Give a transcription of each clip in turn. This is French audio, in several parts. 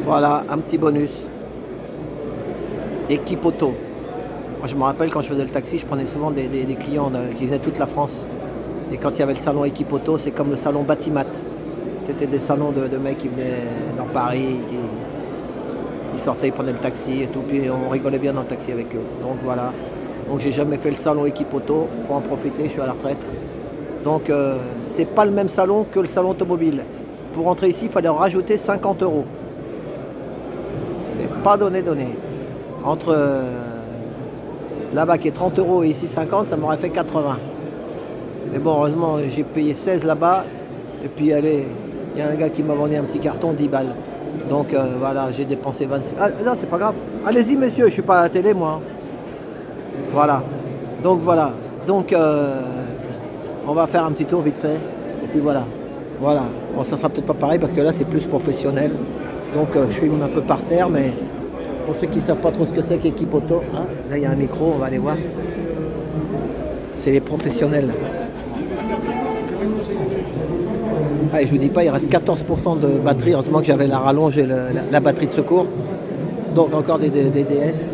Voilà, un petit bonus. Équipe auto. Moi, je me rappelle quand je faisais le taxi, je prenais souvent des clients qui faisaient toute la France. Et quand il y avait le salon équipe auto, c'est comme le salon Batimat. C'était des salons de mecs qui venaient dans Paris, ils sortaient, ils prenaient le taxi et tout, puis on rigolait bien dans le taxi avec eux. Donc voilà. Donc j'ai jamais fait le salon équipe auto, faut en profiter, je suis à la retraite. Donc c'est pas le même salon que le salon automobile. Pour rentrer ici, il fallait en rajouter 50 euros. C'est pas donné. Entre là-bas qui est 30 euros et ici 50, ça m'aurait fait 80. Mais bon, heureusement, j'ai payé 16 là-bas. Et puis allez, il y a un gars qui m'a vendu un petit carton, 10 balles. Donc voilà, j'ai dépensé 26. Ah non, c'est pas grave. Allez-y monsieur, je suis pas à la télé moi. Voilà. Donc voilà. Donc on va faire un petit tour vite fait. Et puis voilà. Voilà. Bon, ça sera peut-être pas pareil parce que là c'est plus professionnel. Donc je filme un peu par terre, mais pour ceux qui ne savent pas trop ce que c'est qu'équipe auto, hein, là il y a un micro, on va aller voir. C'est les professionnels. Ah, et je vous dis pas, il reste 14% de batterie. Heureusement que j'avais la rallonge et la batterie de secours. Donc encore des DS.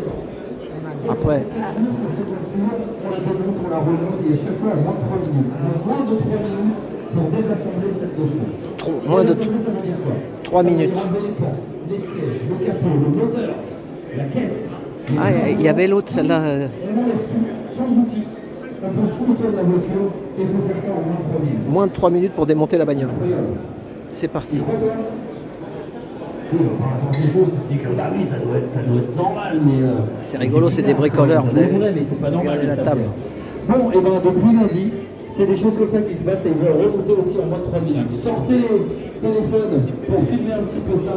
Après. Moins de 3 minutes. Les sièges, le capot, le moteur, la caisse. Ah, il y avait l'autre, celle-là. On enlève tout, sans outils. On pose tout autour de la voiture et il faut faire ça en moins de 3 minutes. Moins de 3 minutes pour démonter la bagnole. C'est parti. C'est rigolo, c'est des bricoleurs. Mais c'est pas normal. La table. Bon, et bien depuis lundi, c'est des choses comme ça qui se passent et ils veulent remonter aussi en moins de 3 minutes. Sortez les téléphones pour filmer un petit peu ça.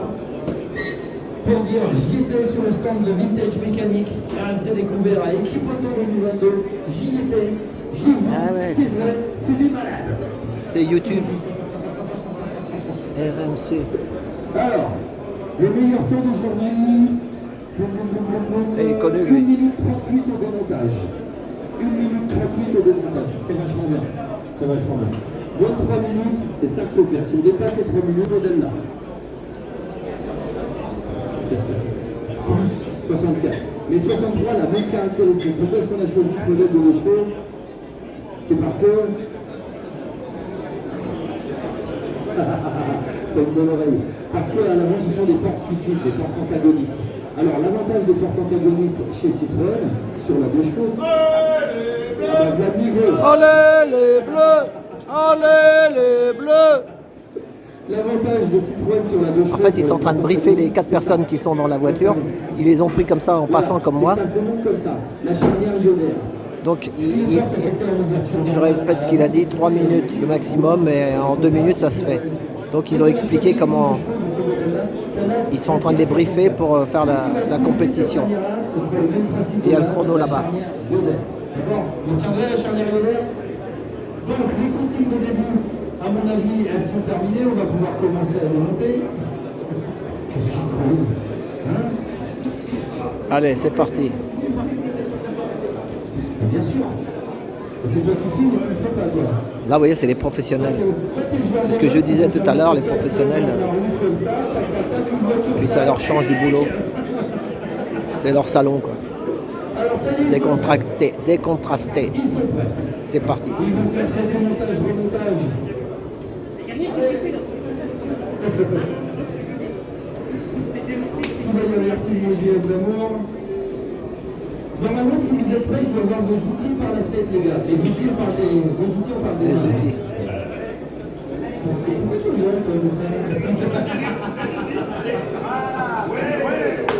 Pour dire, j'y étais sur le stand de Vintage Mécanique, RMC Découvert à Équipe Auto 2022. J'y étais, j'y vu, ah ouais, c'est vrai, c'est des malades. C'est YouTube. RMC. Alors, le meilleur temps de journée. Il est connu lui. 1 minute 38 au démontage. 1 minute 38 au démontage. C'est vachement bien. C'est vachement bien. Moins de 3 minutes, c'est ça qu'il faut faire. Si on dépasse les 3 minutes, on donne là. Plus 64. Mais 63, la même caractéristique. Pourquoi est-ce qu'on a choisi ce modèle de nos chevaux? C'est parce que... T'as une bonne oreille. Parce qu'à l'avant, ce sont des portes suicides, des portes antagonistes. Alors, l'avantage des portes antagonistes chez Citroën, sur la 2 chevaux... Allez les bleus! Allez les bleus! L'avantage de Citroën sur la 2 chevaux... En fait, ils sont en train de briefer les 4 personnes qui sont dans la voiture. Ils les ont pris comme ça en passant comme moi. Ça se démonte comme ça, la charnière ionaire. Donc, je répète ce qu'il a dit, 3 minutes le maximum, mais en 2 minutes, ça se fait. Donc, ils ont expliqué comment ils sont en train de les briefer pour faire la compétition. Il y a le chrono là-bas. Vous tiendrez la charnière ionaire. Donc, les consignes de début, à mon avis, elles sont terminées. On va pouvoir commencer à démonter. Qu'est-ce qu'ils trouvent, hein? Allez, c'est parti. Bien sûr. C'est toi qui filmes et tu ne le fais pas, toi. Là, vous voyez, c'est les professionnels. C'est ce que je disais tout à l'heure, les professionnels. Puis ça leur change du boulot. C'est leur salon, quoi. Décontracté, décontrasté. C'est parti. Ils vont faire ce démontage, remontage. Soyez avertis, mon JF d'amour. Normalement, si vous êtes prêts, je dois voir vos outils par la fenêtre, les gars. Les outils, on parle des... Vos outils, on parle des... Les outils. Pourquoi tu rigoles, toi,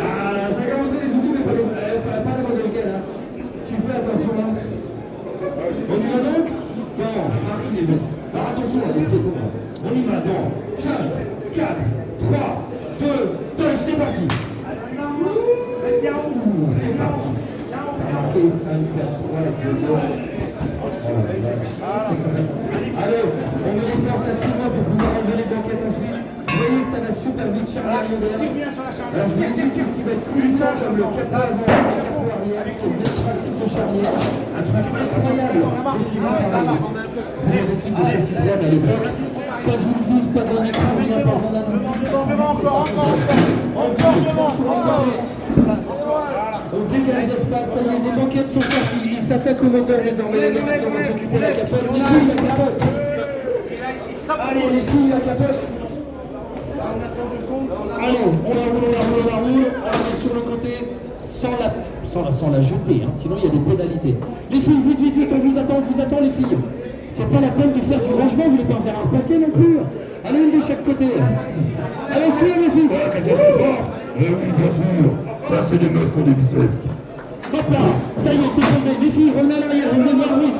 Ah, ça commence bien les outils, mais pas les modèles quels, hein. Tu fais attention, hein. On y va donc? Bon, Marie, il est bon. Alors attention, là, les piétons, là. On y va, bon. 5, 4, 3, 2, 2, c'est parti. C'est parti. Marqué 5, 4, 3, 2, 2. Allez, on me reporte à 6 mois pour pouvoir enlever les banquettes ensuite. Vous voyez que ça va super vite, charnière ionaire. Alors je vous dis tout ce qui va être coulissant comme le capot avant, le capot arrière, c'est le même principe de charnière. Un truc incroyable. Dessiné pareil. Pour les types de chez Citroën à l'époque. Pas une vis, pas un écran, rien, pas un outil. banquettes sont sorties. Ils s'attaquent au moteur désormais. Les gars maintenant vont s'occuper de la capote. Les filles, la capote. Allez, les filles, la capote. Allez, on la roule. On est sur le côté sans la jeter, hein, sinon il y a des pénalités. Les filles, vite, on vous attend les filles. C'est pas la peine de faire du rangement, vous voulez pas en faire un repasser non plus. Allez, une de chaque côté. Allez, suivez les filles. Ouais, qu'est-ce que c'est ça? Eh oui, bien sûr. Ça, c'est des meufs qui ont des biceps. Hop là, ça y est, c'est posé. Les filles, revenez à l'arrière, revenez voir Miss.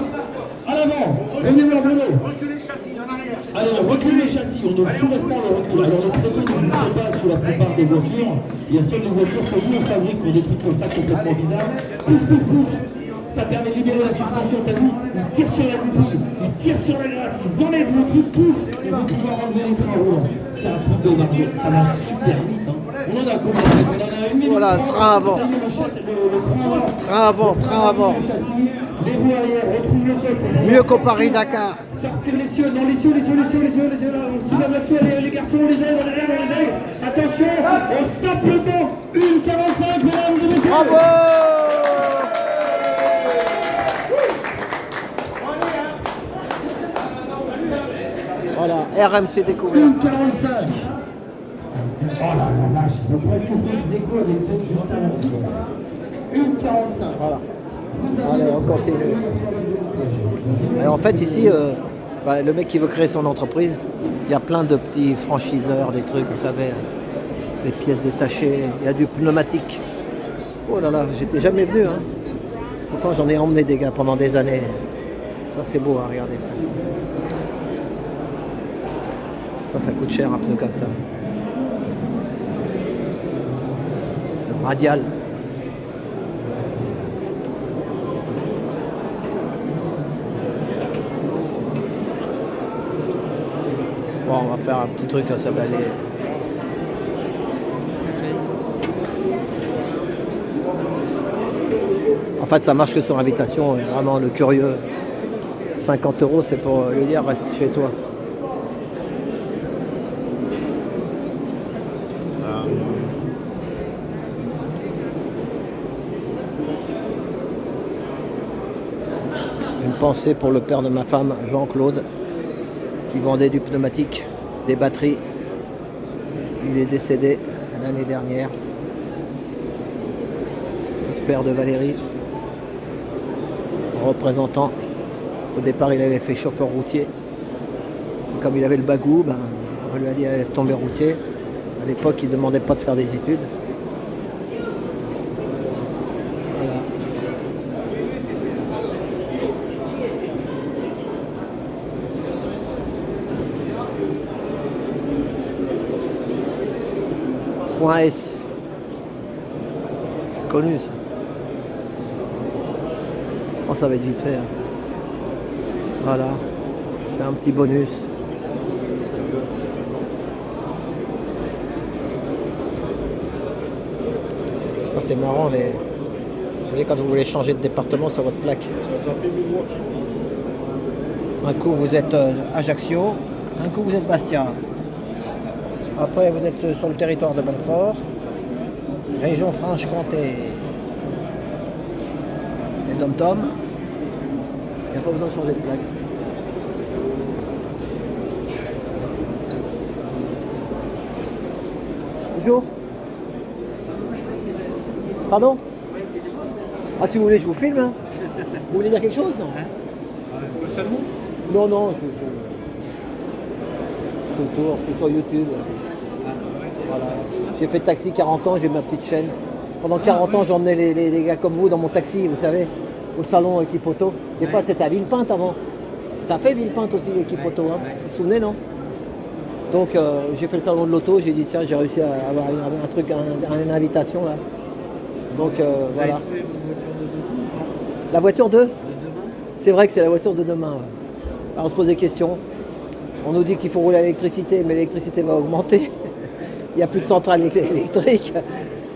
À l'avant, revenez voir Bruno. Reculez le châssis, en arrière. Allez, reculez le châssis, on ne soulève pas le recul. Alors le prévu n'existe pas sous la plupart des voitures. Il y a seules les voitures que nous on fabrique pour des trucs comme ça complètement bizarres. Pouf. Ça permet de libérer la suspension, t'as vu? Ils tirent sur la goupille, ils tirent sur la graffe, ils enlèvent le truc, pouf, et vous pouvez enlever les trains roulants. C'est un truc de Mario, ça va super vite. Hein. On en a combien? On en a une minute. Voilà, train avant. Ça y est, le train avant. Train avant. Les roues arrière, retrouve le sol. Mieux qu'au Paris-Dakar. Sortir les cieux, non les cieux, là, on soulève là-dessus, allez, les garçons, on les aide. Attention, on stoppe le temps, 1:45, mesdames et messieurs. Bravo! Voilà, RMC découvert. 1:45. Oh là la vache, ils ont presque fait des échos avec ceux juste avant. 1:45. Voilà. Allez, on continue. Et en fait, ici, le mec qui veut créer son entreprise, il y a plein de petits franchiseurs, des trucs, vous savez, les pièces détachées, il y a du pneumatique. Oh là là, j'étais jamais venu, hein. Pourtant, j'en ai emmené des gars pendant des années. Ça, c'est beau, hein, regardez ça. Ça coûte cher, un pneu comme ça. Le radial. Bon, on va faire un petit truc, ça va aller. En fait, ça marche que sur invitation. Vraiment, le curieux, 50 €, c'est pour lui dire reste chez toi. Une pensée pour le père de ma femme, Jean-Claude, qui vendait du pneumatique, des batteries. Il est décédé l'année dernière. Le père de Valérie, représentant. Au départ, il avait fait chauffeur routier. Et comme il avait le bagou, on lui a dit laisse tomber routier. À l'époque, il ne demandait pas de faire des études. Voilà. Point S. C'est connu ça. Oh, ça va être vite fait. Hein. Voilà. C'est un petit bonus. Ça c'est marrant, mais vous voyez quand vous voulez changer de département sur votre plaque. Un coup vous êtes Ajaccio, un coup vous êtes Bastia. Après vous êtes sur le territoire de Belfort, région Franche-Comté. Et Dom-Tom, il n'y a pas besoin de changer de plaque. Bonjour. Pardon? Ah, si vous voulez, je vous filme. Hein. Vous voulez dire quelque chose? Non. Le salon? Non, je suis autour, je suis sur YouTube. Voilà. J'ai fait taxi 40 ans, j'ai ma petite chaîne. Pendant 40 ans, j'emmenais les gars comme vous dans mon taxi, vous savez, au salon équipe auto. Des fois, c'était à Villepinte avant. Ça fait Villepinte aussi, l'équipe auto. Hein. Vous vous souvenez, non? Donc, j'ai fait le salon de l'auto, j'ai dit, tiens, j'ai réussi à avoir un truc, une invitation là. Donc, voilà. La voiture de demain? C'est vrai que c'est la voiture de demain. Ouais. Alors, on se pose des questions. On nous dit qu'il faut rouler à l'électricité, mais l'électricité va augmenter. Il n'y a plus de centrale électrique.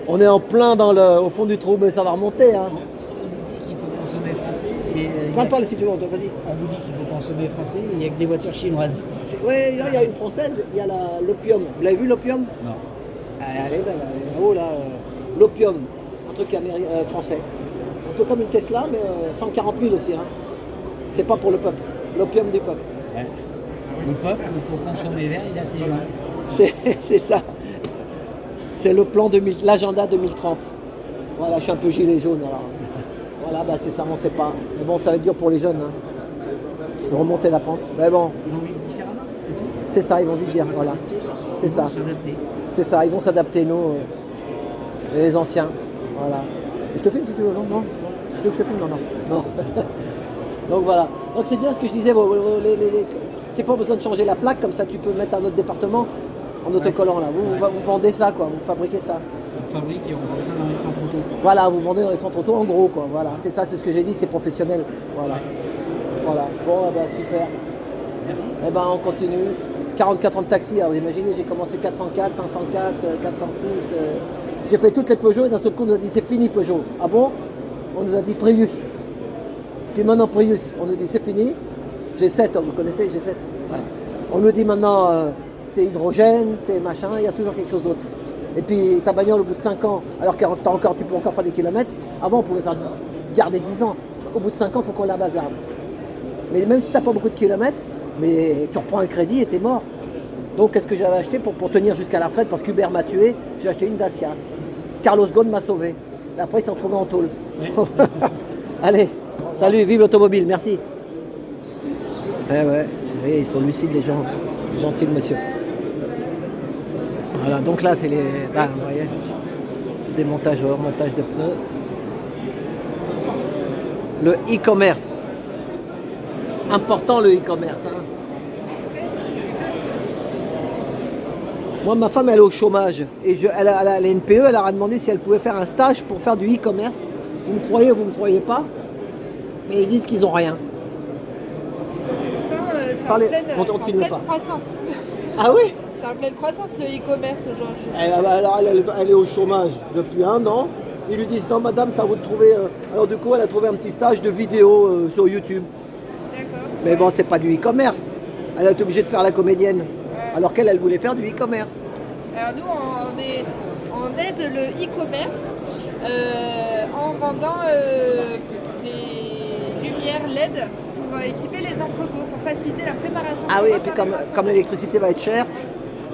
On est en plein au fond du trou, mais ça va remonter. Hein. On vous dit qu'il faut consommer français. Parle si tu veux, vas-y. On vous dit qu'il faut consommer français et il n'y a que des voitures chinoises. Oui, là il y a une française, il y a l'opium. Vous l'avez vu l'opium? Non. Elle est là-haut, là. L'opium, un truc français. Un peu comme une Tesla, mais 140 000 aussi. Hein. C'est pas pour le peuple, l'opium du peuple. Ouais. Le peuple, pour consommer vert, il a ses gens. C'est ça. C'est le plan l'agenda 2030. Voilà, je suis un peu gilet jaune. Alors. Voilà, bah c'est ça, on ne sait pas. Mais bon, ça va être dur pour les jeunes. Hein, de remonter la pente. Mais bon. Ils vont vivre différemment, c'est tout. C'est ça, ils vont vite dire. Voilà. C'est ça. S'adapter. C'est ça, ils vont s'adapter, nous, les anciens. Voilà. Je te filme si tu veux, non? Non. Tu veux que je te filme? Non, non. Non. Donc voilà. Donc c'est bien ce que je disais. Tu n'as pas besoin de changer la plaque, comme ça tu peux mettre un autre département en autocollant là. Vous vendez ça, quoi. Vous fabriquez ça. On fabrique et on vend ça dans les centres auto. Voilà, vous vendez dans les centres auto en gros, quoi. Voilà. C'est ça, c'est ce que j'ai dit, c'est professionnel. Voilà. Voilà. Bon, eh ben, super. Merci. Eh ben on continue. 44 ans de taxi, alors vous imaginez, j'ai commencé 404, 504, 406. J'ai fait toutes les Peugeot et d'un seul coup on nous a dit c'est fini Peugeot. Ah bon? On nous a dit Prius. Puis maintenant Prius, on nous dit c'est fini. G7, vous connaissez G7? Ouais. On nous dit maintenant c'est hydrogène, c'est machin, il y a toujours quelque chose d'autre. Et puis ta bagnole au bout de 5 ans, alors que tu peux encore faire des kilomètres, avant on pouvait garder 10 ans. Au bout de 5 ans, il faut qu'on la bazarde. Mais même si tu n'as pas beaucoup de kilomètres, mais tu reprends un crédit et t'es mort. Donc qu'est-ce que j'avais acheté pour tenir jusqu'à la retraite? Parce qu'Hubert m'a tué, j'ai acheté une Dacia. Carlos Ghosn m'a sauvé. Et après il s'est retrouvé en tôle. Oui. Allez, salut, vive l'automobile, merci. Ouais, oui, ils sont lucides les gens. Gentils monsieur. Voilà, donc là c'est les. Là, vous voyez. Démontage, remontage de pneus. Le e-commerce. Important le e-commerce. Hein. Moi, ma femme, elle est au chômage. Et elle a une PE, elle leur a demandé si elle pouvait faire un stage pour faire du e-commerce. Vous me croyez ou vous ne me croyez pas? Mais ils disent qu'ils n'ont rien. C'est en pleine croissance. Ah oui? C'est en pleine croissance le e-commerce aujourd'hui. Alors elle est au chômage depuis 1 an. Ils lui disent non madame, ça va vous trouver. Alors du coup elle a trouvé un petit stage de vidéo sur YouTube. D'accord. Mais bon, c'est pas du e-commerce. Elle a été obligée de faire la comédienne. Ouais. Alors qu'elle voulait faire du e-commerce. Alors nous on aide le e-commerce en vendant des lumières LED pour équiper les entrepôts, pour faciliter la préparation. Ah oui, et puis comme l'électricité va être chère,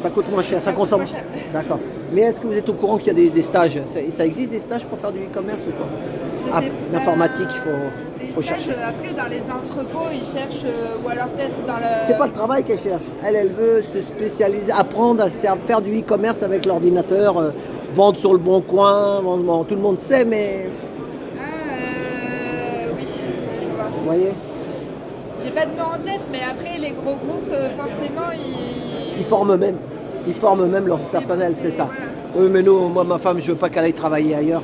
ça coûte moins cher, ça consomme. D'accord. Mais est-ce que vous êtes au courant qu'il y a des stages? Ça existe des stages pour faire du e-commerce ou pas? L'informatique, il faut chercher. Après, dans les entrepôts, ils cherchent, ou alors peut-être dans le... C'est pas le travail qu'elle cherche. Elle veut se spécialiser, apprendre à faire du e-commerce avec l'ordinateur, vendre sur le bon coin, tout le monde sait, mais... Oui, je vois. Vous voyez? J'ai pas de nom en tête, mais après, les gros groupes, forcément, ils forment même leur personnel, c'est ça. Voilà. Oui, mais nous, moi, ma femme, je veux pas qu'elle aille travailler ailleurs.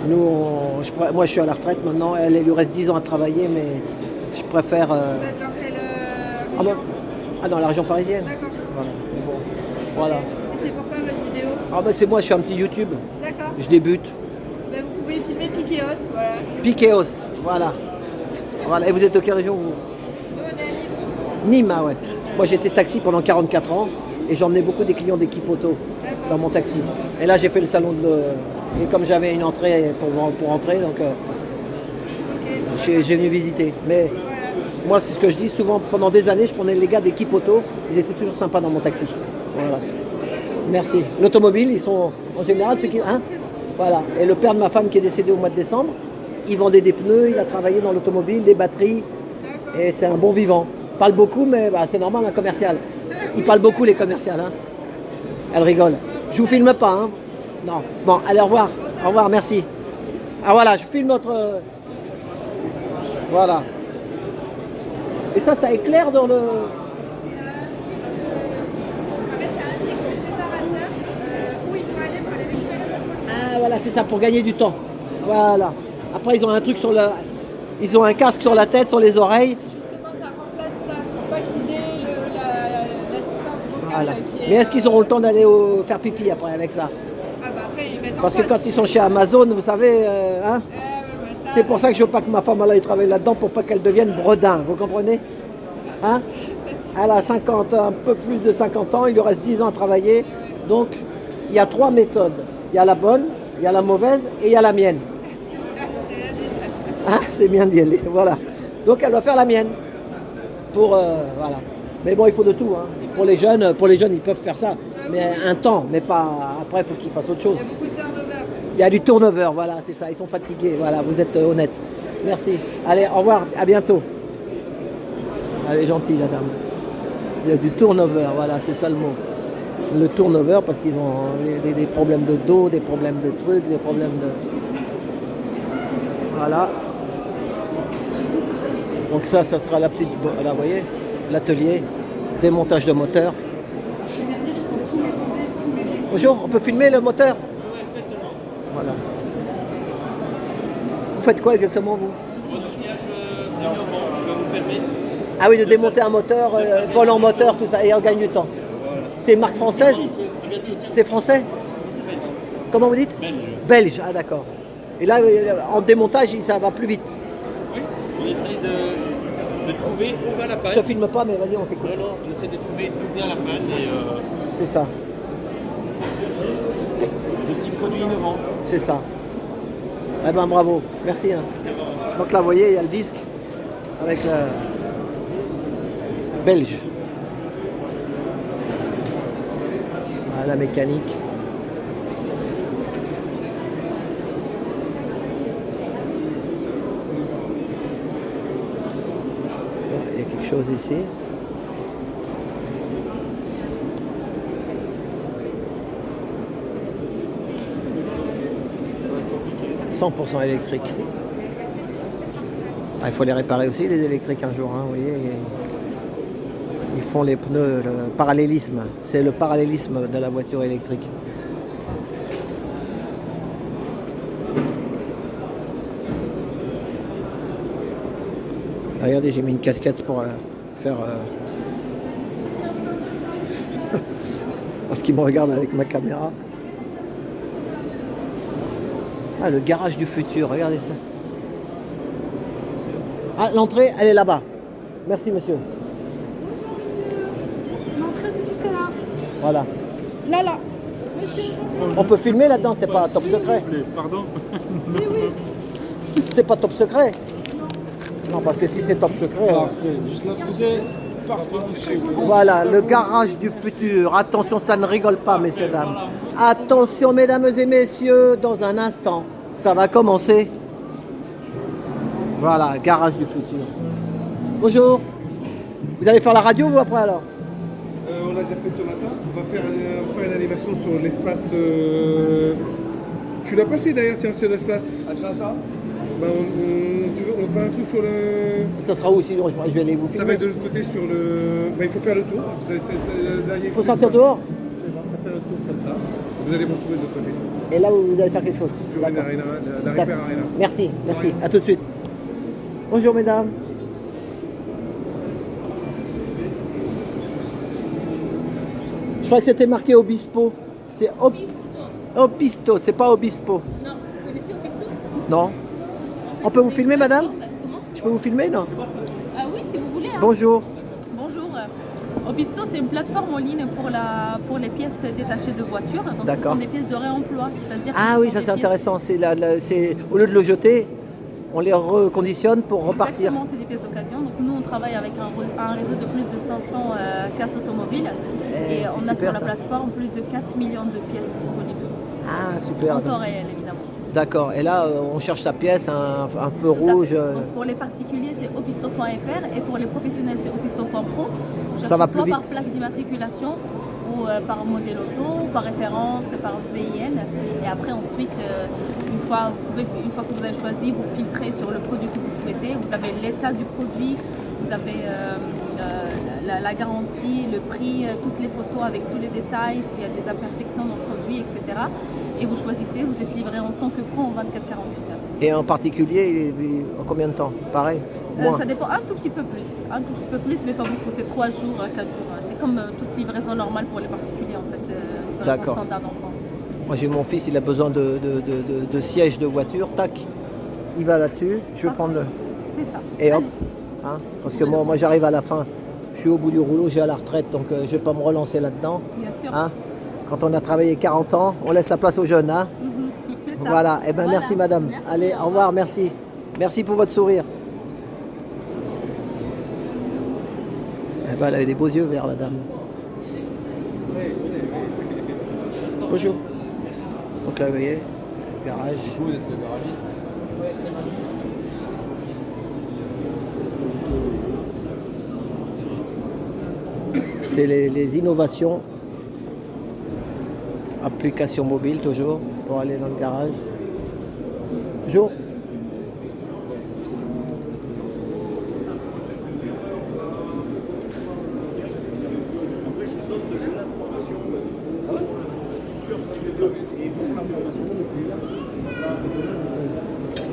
Nous, moi, je suis à la retraite maintenant. Elle lui reste 10 ans à travailler, mais je préfère... Vous êtes dans quelle région? Dans la région parisienne. D'accord. Voilà. Bon. Voilà. Et c'est pourquoi votre vidéo? C'est moi, je suis un petit YouTube. D'accord. Je débute. Vous pouvez filmer Piqueos, voilà. Piqueos, voilà. Voilà. Et vous êtes de quelle région, vous? Nous, on est à Nîmes. Nîmes, ah ouais. Moi, j'étais taxi pendant 44 ans et j'emmenais beaucoup des clients d'équipe auto dans mon taxi. Et là, j'ai fait le salon de... Et comme j'avais une entrée pour entrer, donc j'ai venu visiter. Mais moi, c'est ce que je dis souvent, pendant des années, je prenais les gars d'équipe auto, ils étaient toujours sympas dans mon taxi. Voilà. Merci. L'automobile, ils sont en général ceux qui... Hein, voilà. Et le père de ma femme qui est décédé au mois de décembre, il vendait des pneus, il a travaillé dans l'automobile, des batteries, et c'est un bon vivant. Il parle beaucoup, mais c'est normal, un commercial. Il parle beaucoup, les commerciales. Hein. Elle rigole. Je vous filme pas, hein. Non. Bon, allez, au revoir. Au revoir, merci. Ah voilà, je filme notre... Voilà. Et ça éclaire dans le... En fait, ça indique au préparateur où il doit aller pour aller récupérer sa production. Ah voilà, c'est ça, pour gagner du temps. Voilà. Après, ils ont un truc sur le... Ils ont un casque sur la tête, sur les oreilles. Justement, ça remplace ça, pour pas qu'ils aient l'assistance vocale. Voilà. Qui est, Mais est-ce qu'ils auront le temps d'aller faire pipi après avec ça? Après, ils mettent en Parce que pause. quand ils sont chez Amazon, vous savez, hein, c'est pour ça que je veux pas que ma femme aille travailler là-dedans, pour pas qu'elle devienne bredin, vous comprenez? Hein? Elle a 50, un peu plus de 50 ans, il lui reste 10 ans à travailler. Donc, il y a 3 méthodes. Il y a la bonne, il y a la mauvaise et il y a la mienne. Hein, c'est bien d'y aller, voilà. Donc elle doit faire la mienne. Voilà. Mais bon, il faut de tout. Hein. Pour les jeunes, ils peuvent faire ça. Mais un temps, mais pas. Après, il faut qu'ils fassent autre chose. Il y a beaucoup de turnover. Il y a du turnover, voilà, c'est ça. Ils sont fatigués, voilà, vous êtes honnête. Merci. Allez, au revoir, à bientôt. Elle est gentille, la dame. Il y a du turnover, voilà, c'est ça le mot. Le turnover, parce qu'ils ont des problèmes de dos, des problèmes de trucs, des problèmes de... Voilà. Donc ça sera la petite... Là, vous voyez, l'atelier, démontage de moteur. Bonjour, on peut filmer le moteur? Voilà. Vous faites quoi exactement, vous? Ah oui, de démonter un moteur, volant moteur, tout ça, et on gagne du temps. C'est une marque française? C'est français? Comment vous dites? Belge, ah d'accord. Et là, en démontage, ça va plus vite. Oui, on essaye de trouver où va la panne. Je te filme pas, mais vas-y, on t'écoute. Non, on essaie de trouver d'où vient la panne et C'est ça, des petits produits innovants. c'est ça. Eh ben bravo, merci. Hein. Donc là, vous voyez, il y a le disque avec le belge. Ah, la mécanique. Il y a quelque chose ici. « 100% électrique. Ah, il faut les réparer aussi, les électriques, un jour. Hein, vous voyez, ils font les pneus, le parallélisme. C'est le parallélisme de la voiture électrique. Regardez, j'ai mis une casquette pour faire... parce qu'ils me regardent avec ma caméra. Ah, le garage du futur, regardez ça. Ah, l'entrée, elle est là-bas. Merci, monsieur. L'entrée, c'est juste là. Voilà. Là. Monsieur, bonjour. On peut filmer là-dedans, c'est pas top secret. Pardon? Oui, oui. C'est pas top secret. Non, parce que si c'est top secret... Parfait, juste l'autre côté. Parfait. Voilà, le garage du futur. Attention, ça ne rigole pas, messieurs, dames. Attention, mesdames et messieurs, dans un instant, ça va commencer. Voilà, garage du futur. Bonjour. Vous allez faire la radio, vous, après, alors? On l'a déjà fait ce matin. On va faire une animation sur l'espace. Tu l'as pas fait d'ailleurs, tiens, sur l'espace. Ah, tu fais ça? Bah, tu veux, on fait un truc sur le. Ça sera où sinon? Je vais aller vous filmer. Ça va être de l'autre côté sur le. Bah, il faut faire le tour. Il faut sortir dehors? Ça faire le tour comme ça. Vous allez vous retrouver de l'autre côté. Et là, vous allez faire quelque chose? Sur une D'accord. arena, la D'accord. Repair Arena. Merci, merci. À tout de suite. Bonjour, mesdames. Je crois que c'était marqué Obispo. C'est Obisto, c'est pas Obispo. Non, vous connaissez Obisto? Non. On peut vous filmer, madame? Comment? Je peux vous filmer, non? Ah oui, si vous voulez. Hein. Bonjour. Bonjour. Obisto, c'est une plateforme en ligne pour les pièces détachées de voitures. Donc, ce D'accord. sont des pièces de réemploi. C'est-à-dire que Ah ce oui, sont ça des c'est pièces- intéressant. C'est au lieu de le jeter, on les reconditionne pour repartir. Exactement, c'est des pièces d'occasion. Donc nous, on travaille avec un réseau de plus de 500 casses automobiles. Et c'est on a super, sur la ça. plateforme plus de 4 millions de pièces disponibles. Ah, super. En temps réel, évidemment. D'accord. Et là, on cherche sa pièce, un feu Tout à fait. rouge. Donc pour les particuliers, c'est opisto.fr et pour les professionnels, c'est opisto.pro. Vous Ça cherchez va plus soit vite. par plaque d'immatriculation ou par modèle auto, ou par référence, par VIN. Et après, ensuite, une fois que vous avez choisi, vous filtrez sur le produit que vous souhaitez. Vous avez l'état du produit, vous avez la garantie, le prix, toutes les photos avec tous les détails, s'il y a des imperfections dans le produit, etc. Et vous choisissez, vous êtes livré en tant que pro en 24-48 heures. Et en particulier, en combien de temps? Pareil? Moins. Ça dépend un tout petit peu plus, mais pas beaucoup. C'est 3 jours, 4 jours. C'est comme toute livraison normale pour les particuliers en fait, livraison D'accord. standard en France. Moi j'ai mon fils, il a besoin de siège de voiture, tac, il va là-dessus, je vais prendre le... C'est ça. Et hop, Allez-y. hein, parce que moi j'arrive à la fin, je suis au bout du rouleau, j'ai à la retraite, donc je vais pas me relancer là-dedans. Bien sûr. Hein. Quand on a travaillé 40 ans, on laisse la place aux jeunes. Hein. C'est ça. Voilà, eh ben Voilà. merci madame. Merci, Allez, au au revoir, merci. Merci pour votre sourire. Eh ben, elle avait des beaux yeux verts, la dame. Bonjour. Donc là, vous voyez, garage. Vous êtes le garagiste. C'est les innovations. Application mobile toujours pour aller dans le garage. Bonjour.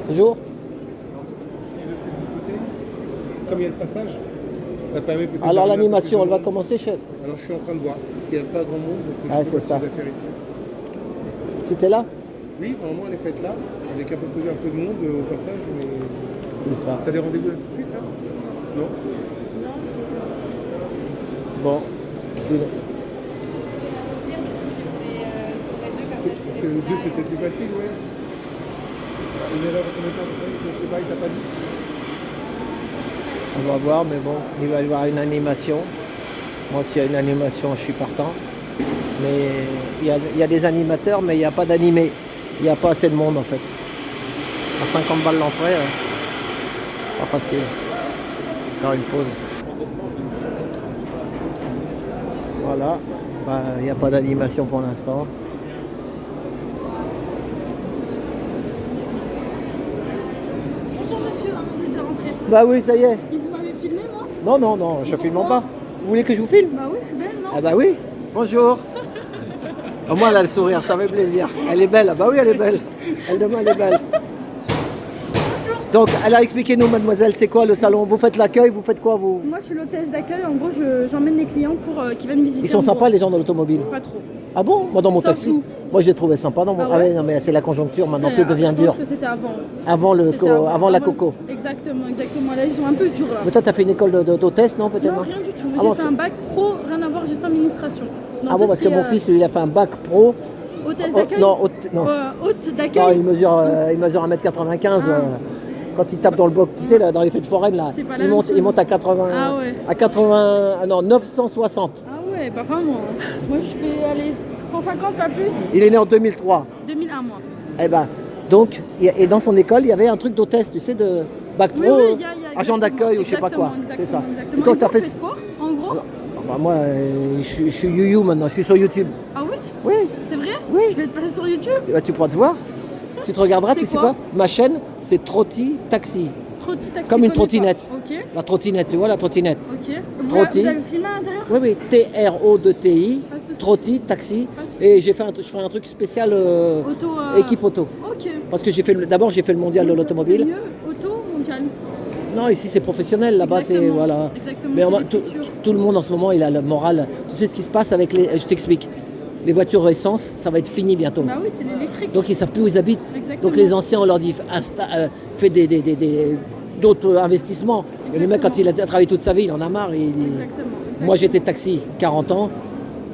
Bonjour. Comme il y a le passage, ça permet peut-être. Alors d'avoir un peu l'animation, plus elle de va monde. commencer, chef. Alors je suis en train de voir. Il n'y a pas grand monde, donc je Ah, sais c'est pas ce ça. qu'on va faire ici. C'était là? Oui, normalement elle est faite là, avec un peu de monde au passage, mais. C'est ça. T'as des rendez-vous là tout de suite là? Non? Bon. Je vous- C'est le 2 c'était plus facile, ouais. Une erreur de combien de temps à peu près? Je sais pas, il t'a pas dit? On va voir, mais bon, il va y avoir une animation. Moi, s'il y a une animation, je suis partant. Mais il y a des animateurs, mais il n'y a pas d'animés. Il n'y a pas assez de monde, en fait. À 50 balles l'entrée, pas facile. Faire une pause. Voilà. Bah, il n'y a pas d'animation pour l'instant. Bonjour monsieur, vous êtes déjà rentré. Bah oui, ça y est. Et vous m'avez filmé moi? Non, je filme pas. Vous voulez que je vous filme? Bah oui, c'est belle, non? Ah bah oui, bonjour. Au moins elle a le sourire, ça fait plaisir. Elle est belle, ah bah oui elle est belle. Elle demain elle est belle. Donc elle a expliqué nous mademoiselle, c'est quoi le salon? Vous faites l'accueil, vous faites quoi vous? Moi je suis l'hôtesse d'accueil, en gros j'emmène les clients pour qu'ils viennent visiter. Ils sont en sympas gros. les gens dans l'automobile? Pas trop. Ah bon? Moi dans mon Sauf taxi. vous. Moi j'ai trouvé sympa dans mon. Ah ouais non mais c'est la conjoncture maintenant, C'est- tout devient je dur. pense que c'était avant. Avant, C'était avant la coco. Exactement. Là ils sont un peu durs là. Mais toi t'as fait une école d'hôtesse, non peut-être? Non, rien du tout. Ah J'ai bon, fait un bac pro, rien à voir, juste administration. Dans Ah tout bon ce parce qui que est, mon fils lui il a fait un bac pro. Hôtesse Oh, d'accueil. non, non. Hôte Non, d'accueil. il mesure 1m95. Ah. Quand il tape dans le bloc, tu sais, là, dans les fêtes foraines, là, C'est pas la il même monte, chose. il monte à 80. Ah ouais. À 80. Ah non, 960. Ah ouais, bah pas moi. Moi je fais aller 150 pas plus. Il est né en 2003. 2001 moi. Eh ben, donc, et dans son école, il y avait un truc d'hôtesse, tu sais, de bac pro, Oui, il y a agent exactement, d'accueil ou je sais pas quoi. exactement, C'est ça. exactement. Et toi, Et t'as vous fait. faites quoi en gros? Ah bah, moi, je suis you maintenant, je suis sur YouTube. Ah oui? Oui, C'est vrai? Oui. Je vais te passer sur YouTube. tu pourras te voir. Tu te regarderas, C'est tu sais quoi quoi? Ma chaîne, c'est Trotti Taxi. Trotti taxi. Comme une connais trottinette. pas. Ok, La trottinette, tu vois la trottinette? ok. Trotti. Vous avez filmé à l'intérieur? Oui, oui, T-R-O-2-T-I, Pas de souci. Trotti, taxi. Pas de souci. Et je ferai un truc spécial Auto. équipe auto. Ok. Parce que d'abord j'ai fait le mondial de C'est l'automobile. mieux, auto ou mondial? Non, ici c'est professionnel, là-bas c'est Exactement. voilà. Exactement, Mais c'est le futur. tout le monde en ce moment il a le moral. Tu sais ce qui se passe avec les. Je t'explique. Les voitures essence, ça va être fini bientôt. Bah oui, c'est l'électrique. Donc ils savent plus où ils habitent. Exactement. Donc les anciens on leur dit fais d'autres investissements. Mais le mec quand il a travaillé toute sa vie, il en a marre. Exactement. Moi j'étais taxi, 40 ans,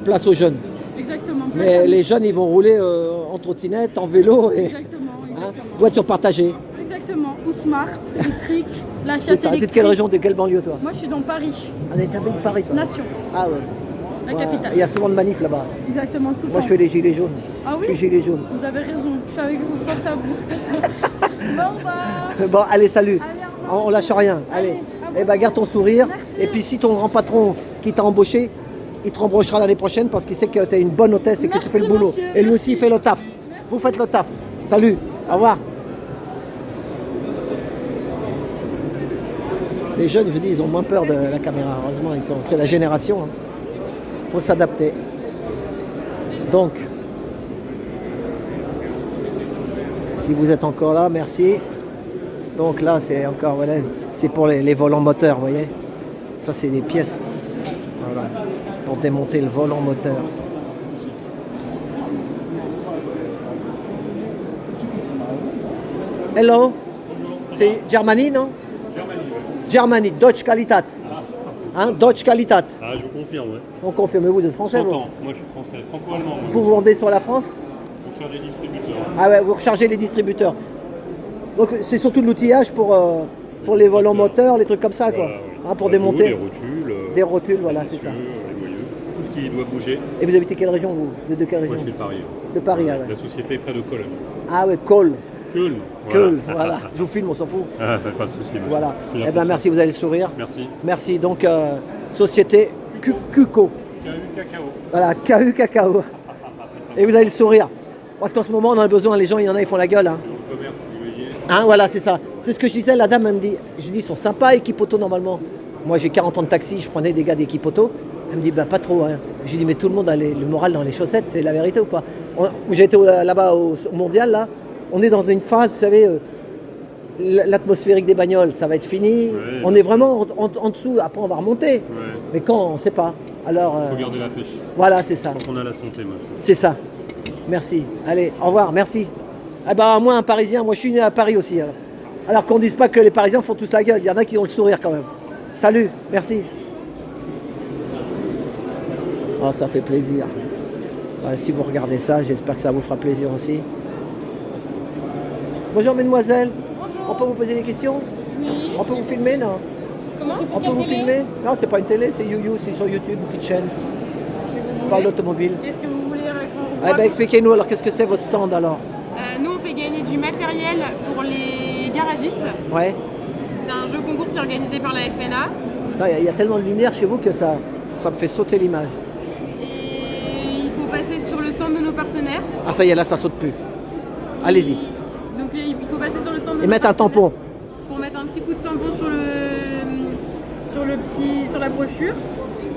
place aux jeunes. Exactement. Mais les jeunes, ils vont rouler en trottinette, en vélo, et Exactement, hein, exactement. voiture partagée. Exactement. Ou smart, électrique, la C'est chasse ça. T'es de électrique. quelle région, de quelle banlieue, toi? Moi, je suis dans Paris, On est à de Paris, toi. Nation, Ah ouais. la Ouais. capitale. Il y a souvent de manifs là-bas. Exactement, tout le Moi, temps. je fais les gilets jaunes. Ah oui? Je suis gilet jaune. Vous avez raison, je suis avec vous, force à vous. Bon, bah. Bon, allez, salut. Allez, au revoir, On lâche monsieur. rien. Allez. Allez, à Eh ben, vous. garde ton sourire. Merci. Et puis, si ton grand patron qui t'a embauché, il te rembauchera l'année prochaine parce qu'il sait que tu es une bonne hôtesse et que tu Merci, fais le boulot. monsieur. Et lui Merci. aussi, il fait le taf. Vous faites le taf. Salut. Au revoir. Les jeunes, je dis, ils ont moins peur de la caméra. Heureusement, c'est la génération. Il faut s'adapter. Donc, si vous êtes encore là, merci. Donc là, c'est encore, voilà, c'est pour les volants moteurs, vous voyez. Ça, c'est des pièces. Voilà, pour démonter le volant moteur. Hello. C'est Germany, non? Germany, Deutsche Qualität. Hein, Deutsche Qualität. Ah, je vous confirme, ouais. On confirme, vous êtes français, 100 vous? ans. Moi, je suis français. Franco-allemand. Vous vendez sur la France? Vous chargez distributeur. Ah ouais, vous rechargez les distributeurs. Donc c'est surtout de l'outillage pour les volants moteurs, les trucs comme ça, quoi. Voilà, oui. Hein, pour Bateau, démonter. Des rotules. Des rotules, voilà, c'est ça. Les moyeux, tout ce qui doit bouger. Et vous habitez quelle région, vous? De quelle Moi, région? je suis de Paris. De Paris, ah ouais. La société est près de Cologne. Ah ouais, Cole. Köln. Köln, voilà. Je vous filme, on s'en fout. Ah, pas de souci. monsieur. Voilà. Je suis là Eh pour ben ça. merci, vous allez le sourire. Merci. Merci. Donc, société Cuco. KU Cacao. Voilà, KU Cacao. Et vous allez le sourire. Parce qu'en ce moment, on en a besoin. Les gens, il y en a, ils font la gueule. Hein. Au commerce privilégié. Hein, voilà, c'est ça. C'est ce que je disais. La dame, elle me dit, je dis, ils sont sympas, équipe auto, normalement. Moi, j'ai 40 ans de taxi, je prenais des gars d'équipe auto. Elle me dit, bah, pas trop. Hein. J'ai dit, mais tout le monde a le moral dans les chaussettes, c'est la vérité ou pas? J'ai été là-bas au mondial, là. On est dans une phase, vous savez, l'atmosphérique des bagnoles, ça va être fini. Ouais, On est vraiment en dessous. Après, on va remonter. Ouais. Mais quand, on ne sait pas. Alors, Il faut garder la pêche. voilà, c'est ça. Quand on a la santé, monsieur. C'est ça. Merci. Allez, au revoir, merci. Ah bah moi un Parisien, moi je suis né à Paris aussi. Alors qu'on ne dise pas que les Parisiens font tous la gueule, il y en a qui ont le sourire quand même. Salut, merci. Oh, ça fait plaisir. Si vous regardez ça, j'espère que ça vous fera plaisir aussi. Bonjour mesdemoiselles. On peut vous poser des questions? Oui. On peut vous filmer, non? Comment? On peut vous filmer? Non, c'est pas une télé, c'est YouYou, c'est sur YouTube, une petite chaîne. On parle d'automobile. Qu'est-ce que vous voulez qu'on Eh ben, expliquez-nous alors, qu'est-ce que c'est votre stand alors? Nous, on fait gagner du matériel pour les garagistes. Ouais. C'est un jeu concours qui est organisé par la FNA. Il y a tellement de lumière chez vous que ça me fait sauter l'image. Et il faut passer sur le stand de nos partenaires. Ah ça y est, là ça saute plus. Allez-y. Donc il faut passer sur le stand de Et nos mettre un partenaires tampon. pour mettre un petit coup de tampon sur la brochure.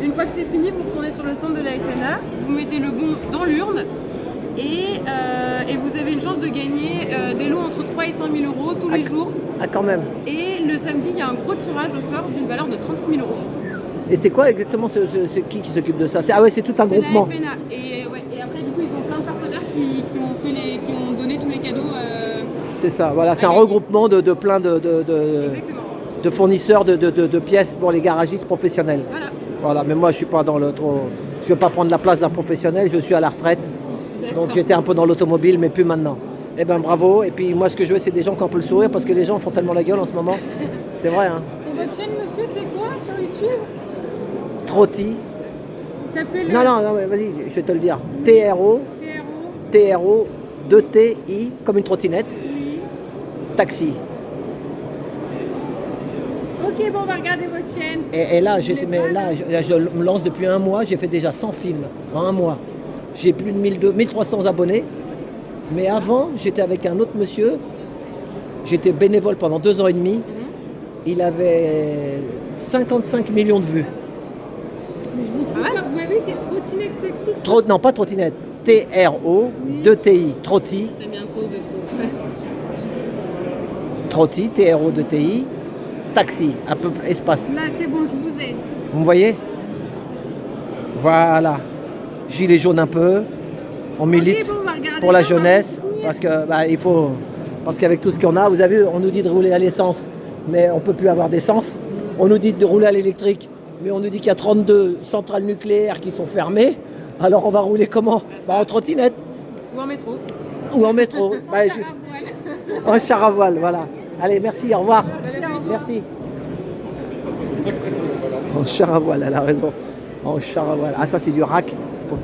Une fois que c'est fini, vous retournez sur le stand de la FNA, vous mettez le bon dans l'urne et vous avez une chance de gagner des lots entre 3 et 5 000 euros tous les jours. Ah quand même. Et le samedi, il y a un gros tirage au sort d'une valeur de 36 000 euros. Et c'est quoi exactement qui s'occupe de ça? Ah ouais, c'est tout un C'est groupement. la FNA. Et après, du coup, ils ont plein de partenaires qui ont donné tous les cadeaux. C'est ça, voilà, c'est un gagner. regroupement de plein Exactement. de fournisseurs de pièces pour les garagistes professionnels. Voilà. Voilà, mais moi je suis pas dans le trop. Je veux pas prendre la place d'un professionnel, je suis à la retraite. D'accord. Donc j'étais un peu dans l'automobile, mais plus maintenant. Eh ben bravo. Et puis moi ce que je veux, c'est des gens qui ont un peu le sourire parce que les gens font tellement la gueule en ce moment. C'est vrai, hein. Et votre chaîne, monsieur, c'est quoi sur YouTube? Trotti. Tapez le Non, mais vas-y, je vais te le dire. TRO, TRO. 2TI, comme une trottinette. Taxi. Ok, bon, on va regarder votre chaîne. Et là, je me lance depuis un mois, j'ai fait déjà 100 films en un mois. J'ai plus de 1300 abonnés. Mais avant, j'étais avec un autre monsieur. J'étais bénévole pendant 2 ans et demi. Il avait 55 millions de vues. Vous m'avez c'est trottinette taxi. Non, pas trottinette. TRO, 2TI, Trotti. C'est bien trop de trop. Trotti, TRO, 2TI, taxi, un peu espace. Là, c'est bon, je vous ai. Vous me voyez? Voilà. Gilet jaune un peu. On milite bon, on va regarder pour la ça, on va jeunesse. vous soutenir. Parce que il faut. Parce qu'avec tout ce qu'on a, vous avez vu, on nous dit de rouler à l'essence, mais on ne peut plus avoir d'essence. On nous dit de rouler à l'électrique, mais on nous dit qu'il y a 32 centrales nucléaires qui sont fermées. Alors on va rouler comment? En trottinette. Ou en métro. Ou en métro. En char à voile, voilà. Allez, merci, au revoir. Merci. En char à voile, elle a raison. En char à voile. Ah, ça, c'est du rack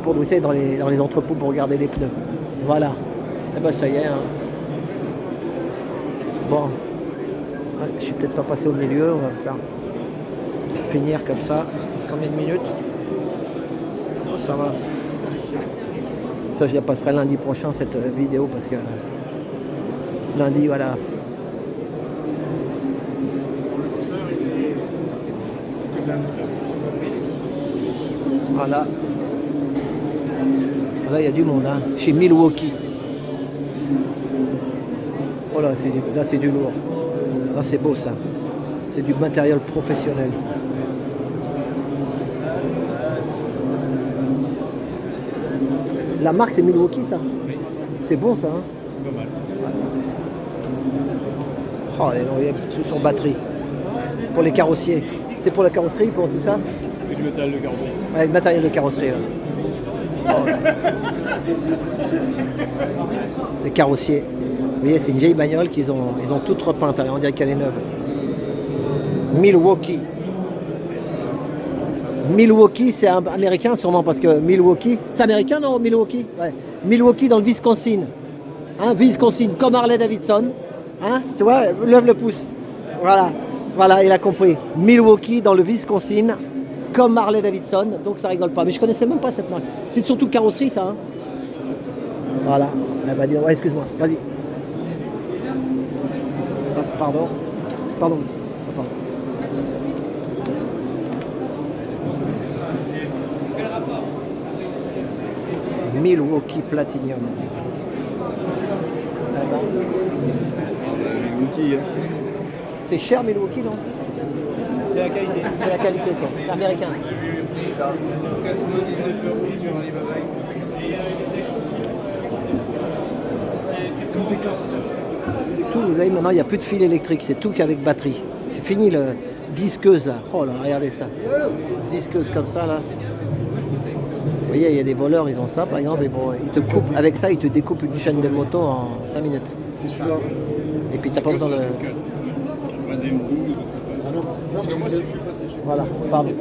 pour vous savez, dans les entrepôts pour regarder les pneus. Voilà. Eh ben, ça y est. Hein. Bon. Ouais, je suis peut-être pas passé au milieu. On va faire finir comme ça. C'est combien de minutes? Ça va. Ça, je la passerai lundi prochain, cette vidéo, parce que lundi, voilà. Voilà. Là, il y a du monde, hein. Chez Milwaukee. Oh là, c'est du lourd. Là, c'est beau, ça. C'est du matériel professionnel. La marque, c'est Milwaukee, ça? Oui. C'est bon, ça, hein? C'est pas mal. Oh, et non, il y a tout sur batterie. Pour les carrossiers. C'est pour la carrosserie, pour tout ça? Et du matériel de carrosserie. Ouais, le matériel de carrosserie. Ouais. Oh. Les carrossiers. Vous voyez, c'est une vieille bagnole qu'ils ont, ils ont toute repeinte, on dirait qu'elle est neuve. Milwaukee. Milwaukee, c'est américain sûrement parce que Milwaukee, c'est américain non Milwaukee? Ouais. Milwaukee dans le Wisconsin. Hein, Wisconsin, comme Harley Davidson. Hein, tu vois, lève le pouce. Voilà, voilà, il a compris. Milwaukee dans le Wisconsin, comme Harley Davidson, donc ça rigole pas. Mais je connaissais même pas cette marque. C'est surtout carrosserie ça. Hein. Voilà. Elle va dire, ouais, excuse-moi, vas-y. Pardon. Pardon. Pardon. Milwaukee Platinum. Milwaukee, hein. C'est cher Milwaukee, non? C'est la qualité. C'est la qualité, quoi. C'est américain. Ça. 99 € sur Alibaba. Tout décor, ça. Tout, vous voyez, maintenant, il n'y a plus de fil électrique. C'est tout qu'avec batterie. C'est fini le disqueuse, là. Oh là, regardez ça. Disqueuse comme ça, là. Vous voyez, il y a des voleurs, ils ont ça, par exemple. Et bon, ils te coupent, avec ça, ils te découpent une chaîne de moto en 5 minutes. C'est celui-là. Et puis, t'as pas besoin de... Ah non, parce que moi, si je suis passé chez Voilà, pardon.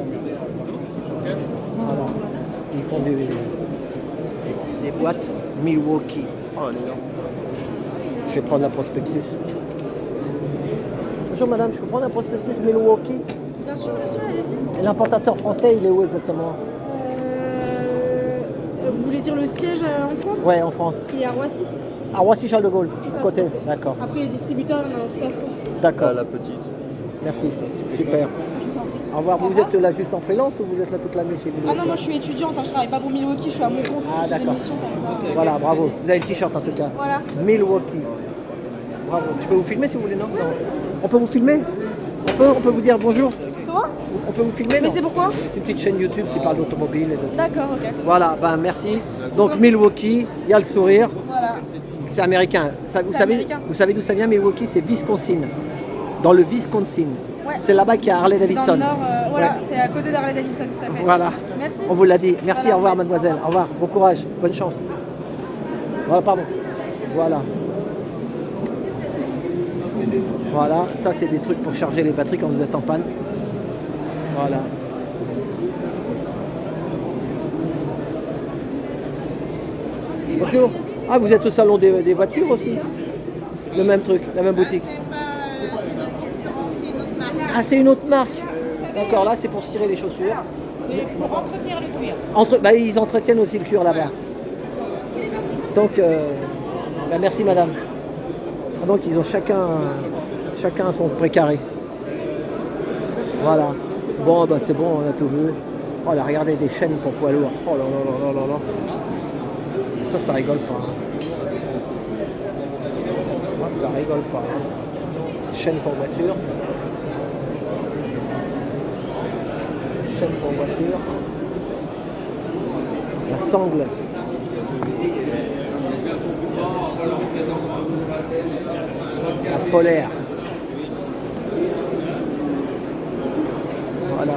Voilà. Ils font des boîtes Milwaukee. Oh là là. Je vais prendre la prospectus. Bonjour madame, je peux prendre la prospectus Milwaukee? Bien sûr, allez-y. Et l'importateur français, il est où exactement? Vous voulez dire le siège en France? Ouais, en France. Il est à Roissy. À Roissy-Charles de Gaulle, C'est ça, côté. tout à fait. D'accord. Après, les distributeurs, on a en toute la France. D'accord. la petite. Merci. Super. Je vous en prie. Au revoir. Vous êtes là juste en freelance ou vous êtes là toute l'année chez Milwaukee? Ah non, moi je suis étudiante, hein, je travaille pas pour Milwaukee, je suis à mon compte, Ah, c'est des d'accord. missions comme ça. Voilà, bravo. Vous avez le t-shirt en tout cas. Voilà. Milwaukee. Bravo. Je peux vous filmer si vous voulez, non? Non. On peut vous filmer? On peut vous dire bonjour? Comment? On peut vous filmer? Mais non? c'est pourquoi? Une petite chaîne YouTube qui parle d'automobile et de... D'accord, ok. Voilà, ben merci. Donc Milwaukee, il y a le sourire. Voilà. C'est américain. Ça, C'est américain. Vous savez d'où ça vient Milwaukee? C'est Wisconsin. Dans le Wisconsin. Ouais. C'est là-bas qu'il y a Harley C'est Davidson. dans le nord, voilà, Ouais. c'est à côté d'Harley Davidson, tout à fait. Voilà. Merci. On vous l'a dit. Merci, Voilà, au revoir merci. mademoiselle. Au revoir. Bon courage. Bonne chance. Voilà, pardon. Voilà. Voilà, ça c'est des trucs pour charger les batteries quand vous êtes en panne. Voilà. Bonjour. Ah, vous êtes au salon des voitures aussi? Le même truc, la même boutique. Ah, c'est une autre marque. D'accord, là c'est pour tirer les chaussures. C'est pour entretenir le cuir. Bah, ils entretiennent aussi le cuir là-bas. Donc, bah, merci madame. Ah, donc ils ont chacun son précaré. Voilà. Bon, bah c'est bon, on a tout vu. Oh là, regardez des chaînes pour poids lourds. Oh là là là là là là. Ça rigole pas. Ah, ça rigole pas. Chaîne pour voiture. Chaîne pour voiture. La sangle. La polaire. Voilà.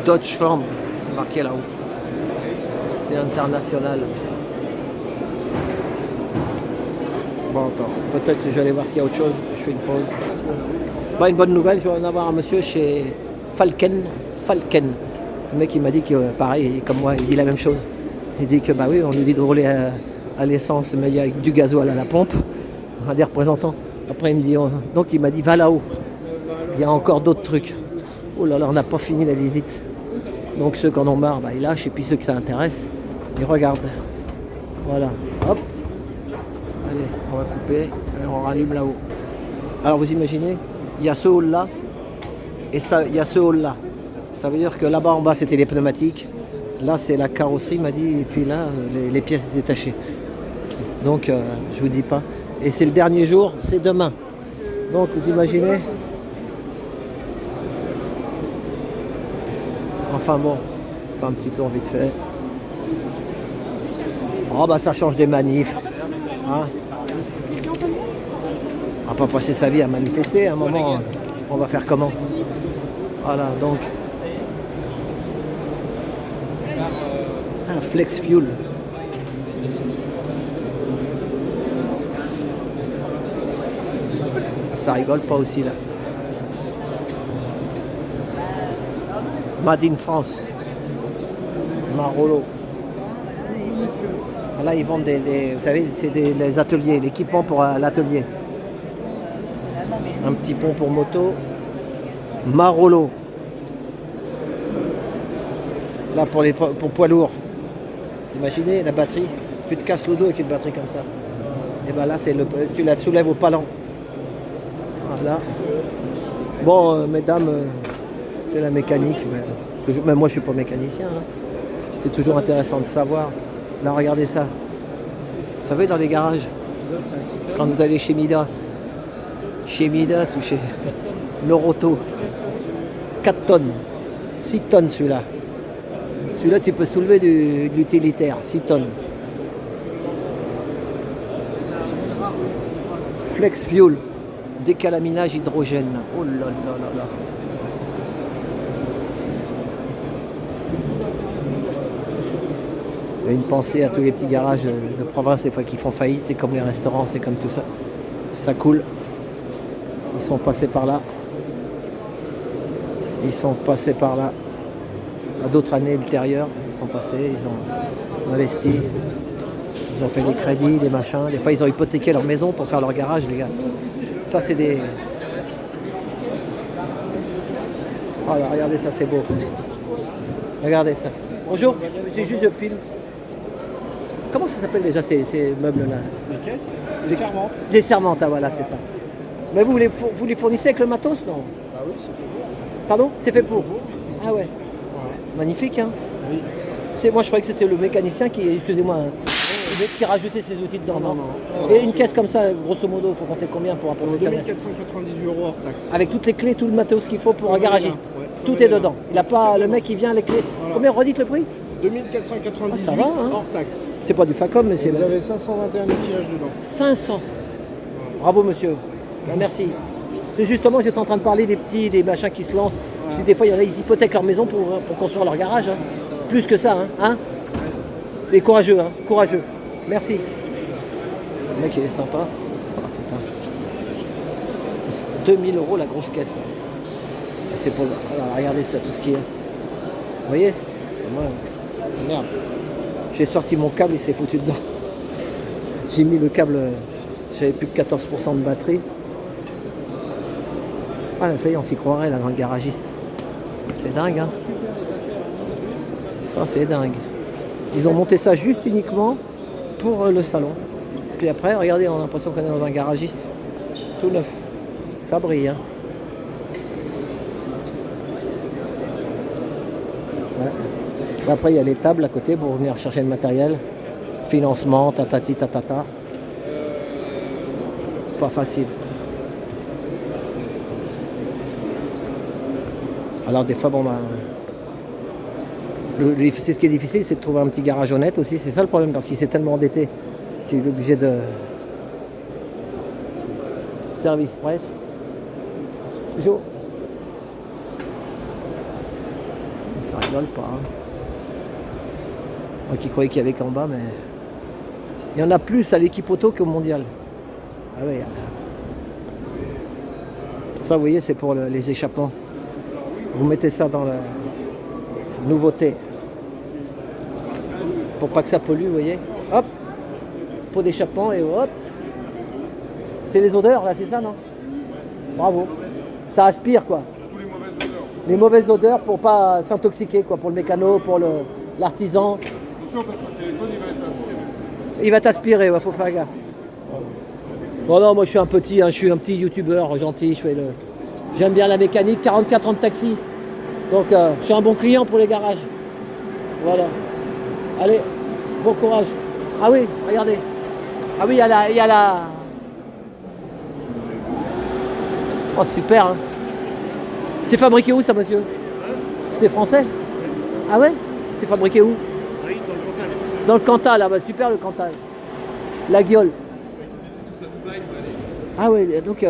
Dodge Flambe, c'est marqué là-haut. C'est international. Bon, attends. Peut-être que je vais aller voir s'il y a autre chose. Je fais une pause. Bon, une bonne nouvelle, je vais en avoir un monsieur chez Falken. Le mec il m'a dit que pareil, comme moi, il dit la même chose. Il dit que bah oui, on lui dit de rouler à l'essence, mais il y a du gasoil à la pompe. On va des représentants. Après il me dit, donc il m'a dit va là-haut. Il y a encore d'autres trucs. Oh là là, on n'a pas fini la visite. Donc ceux qui en ont marre, bah, ils lâchent, et puis ceux que ça intéresse, ils regardent. Voilà, hop. Allez, on va couper, et on rallume là-haut. Alors vous imaginez, il y a ce hall là, et ça, il y a ce hall là. Ça veut dire que là-bas en bas c'était les pneumatiques, là c'est la carrosserie m'a dit, et puis là les pièces détachées. Donc je vous dis pas. Et c'est le dernier jour, c'est demain. Donc vous imaginez. Enfin bon, on fait un petit tour vite fait. Oh bah ça change des manifs. Hein, on va pas passer sa vie à manifester, à un moment, on va faire comment? Voilà, donc. Ah, Flex Fuel. Ça rigole pas aussi là. Made in France. Marolo. Là, ils vendent vous savez, c'est les ateliers, l'équipement pour l'atelier. Un petit pont pour moto. Marolo. Là, pour poids lourd. Imaginez la batterie. Tu te casses le dos avec une batterie comme ça. Et ben là, tu la soulèves au palan. Voilà. Bon, mesdames, c'est la mécanique. Mais moi, je suis pas mécanicien. Hein. C'est toujours intéressant de savoir. Là, regardez ça. Vous savez, dans les garages, quand vous allez chez Midas ou chez Noroto, 4 tonnes, 6 tonnes celui-là. Celui-là, tu peux soulever de l'utilitaire, 6 tonnes. Flex Fuel, décalaminage hydrogène. Oh là là là là. Il y a une pensée à tous les petits garages de province, des fois qui font faillite, c'est comme les restaurants, c'est comme tout ça. Ça coule. Ils sont passés par là. Ils sont passés par là. À d'autres années ultérieures, ils sont passés, ils ont investi. Ils ont fait des crédits, des machins. Des fois, ils ont hypothéqué leur maison pour faire leur garage, les gars. Ça, c'est des... Oh là, regardez ça, c'est beau. Regardez ça. Bonjour, c'est juste le film. Comment ça s'appelle déjà ces meubles-là? Les caisses, les servantes. Les servantes, ah voilà, c'est ça. Mais vous les fournissez avec le matos, non? Ah oui, c'est fait pour. Pardon? C'est fait pour? Ah ouais. Magnifique, hein? Oui. Moi, je croyais que c'était le mécanicien qui, excusez-moi, qui rajoutait ses outils dedans. Non. Et une caisse comme ça, grosso modo, il faut compter combien pour un professionnel? 2498 € hors taxe. Avec toutes les clés, tout le matos qu'il faut pour un garagiste. Ouais, tout est dedans. Il n'a pas le mec qui vient les clés. Voilà. Combien redites le prix? 2498 ça va, hein. hors taxe. C'est pas du Facom, mais c'est... Vous avez 521 outillages dedans. 500. Bravo, monsieur. Ben, merci. C'est justement, j'étais en train de parler des machins qui se lancent. Je dis, des fois, il y en a, ils hypothèquent leur maison pour construire leur garage. Hein. Plus que ça, hein. C'est courageux, hein. Courageux. Merci. Le mec, il est sympa. Oh, putain. 2000 € la grosse caisse. C'est pour... Alors, regardez ça, tout ce qui est... Vous voyez? Moi, merde. J'ai sorti mon câble, il s'est foutu dedans. J'ai mis le câble, j'avais plus que 14% de batterie. Ah là, ça y est, on s'y croirait là dans le garagiste. C'est dingue, hein. Ça, c'est dingue. Ils ont monté ça juste uniquement pour le salon. Puis après, regardez, on a l'impression qu'on est dans un garagiste. Tout neuf. Ça brille, hein. Ouais. Après, il y a les tables à côté pour venir chercher le matériel. Financement, tatati, tatata. C'est pas facile. Alors des fois, bon ben... c'est ce qui est difficile, c'est de trouver un petit garage honnête aussi. C'est ça le problème, parce qu'il s'est tellement endetté qu'il est obligé de... Service presse. Jo. Ça rigole pas, hein. Moi qui croyais qu'il y avait qu'en bas, mais... Il y en a plus à l'équipe auto qu'au mondial. Ah oui. Ça, vous voyez, c'est pour les échappements. Vous mettez ça dans la nouveauté. Pour pas que ça pollue, vous voyez. Hop. Pot d'échappement et hop. C'est les odeurs, là, c'est ça, non? Bravo. Ça aspire, quoi. Les mauvaises odeurs pour pas s'intoxiquer, quoi. Pour le mécano, pour l'artisan. Attention, parce que le téléphone, il va être aspiré. Il va t'aspirer, il faut faire gaffe. Bon non, moi je suis un petit youtubeur gentil, j'aime bien la mécanique, 44 ans de taxi. Donc je suis un bon client pour les garages. Voilà. Allez, bon courage. Ah oui, regardez. Ah oui, il y a la... Oh super, hein. C'est fabriqué où ça, monsieur? C'est français? Ah ouais? C'est fabriqué où? Oui, dans le Cantal. Dans le Cantal, ah bah super le Cantal. La gueule. Ah ouais, donc...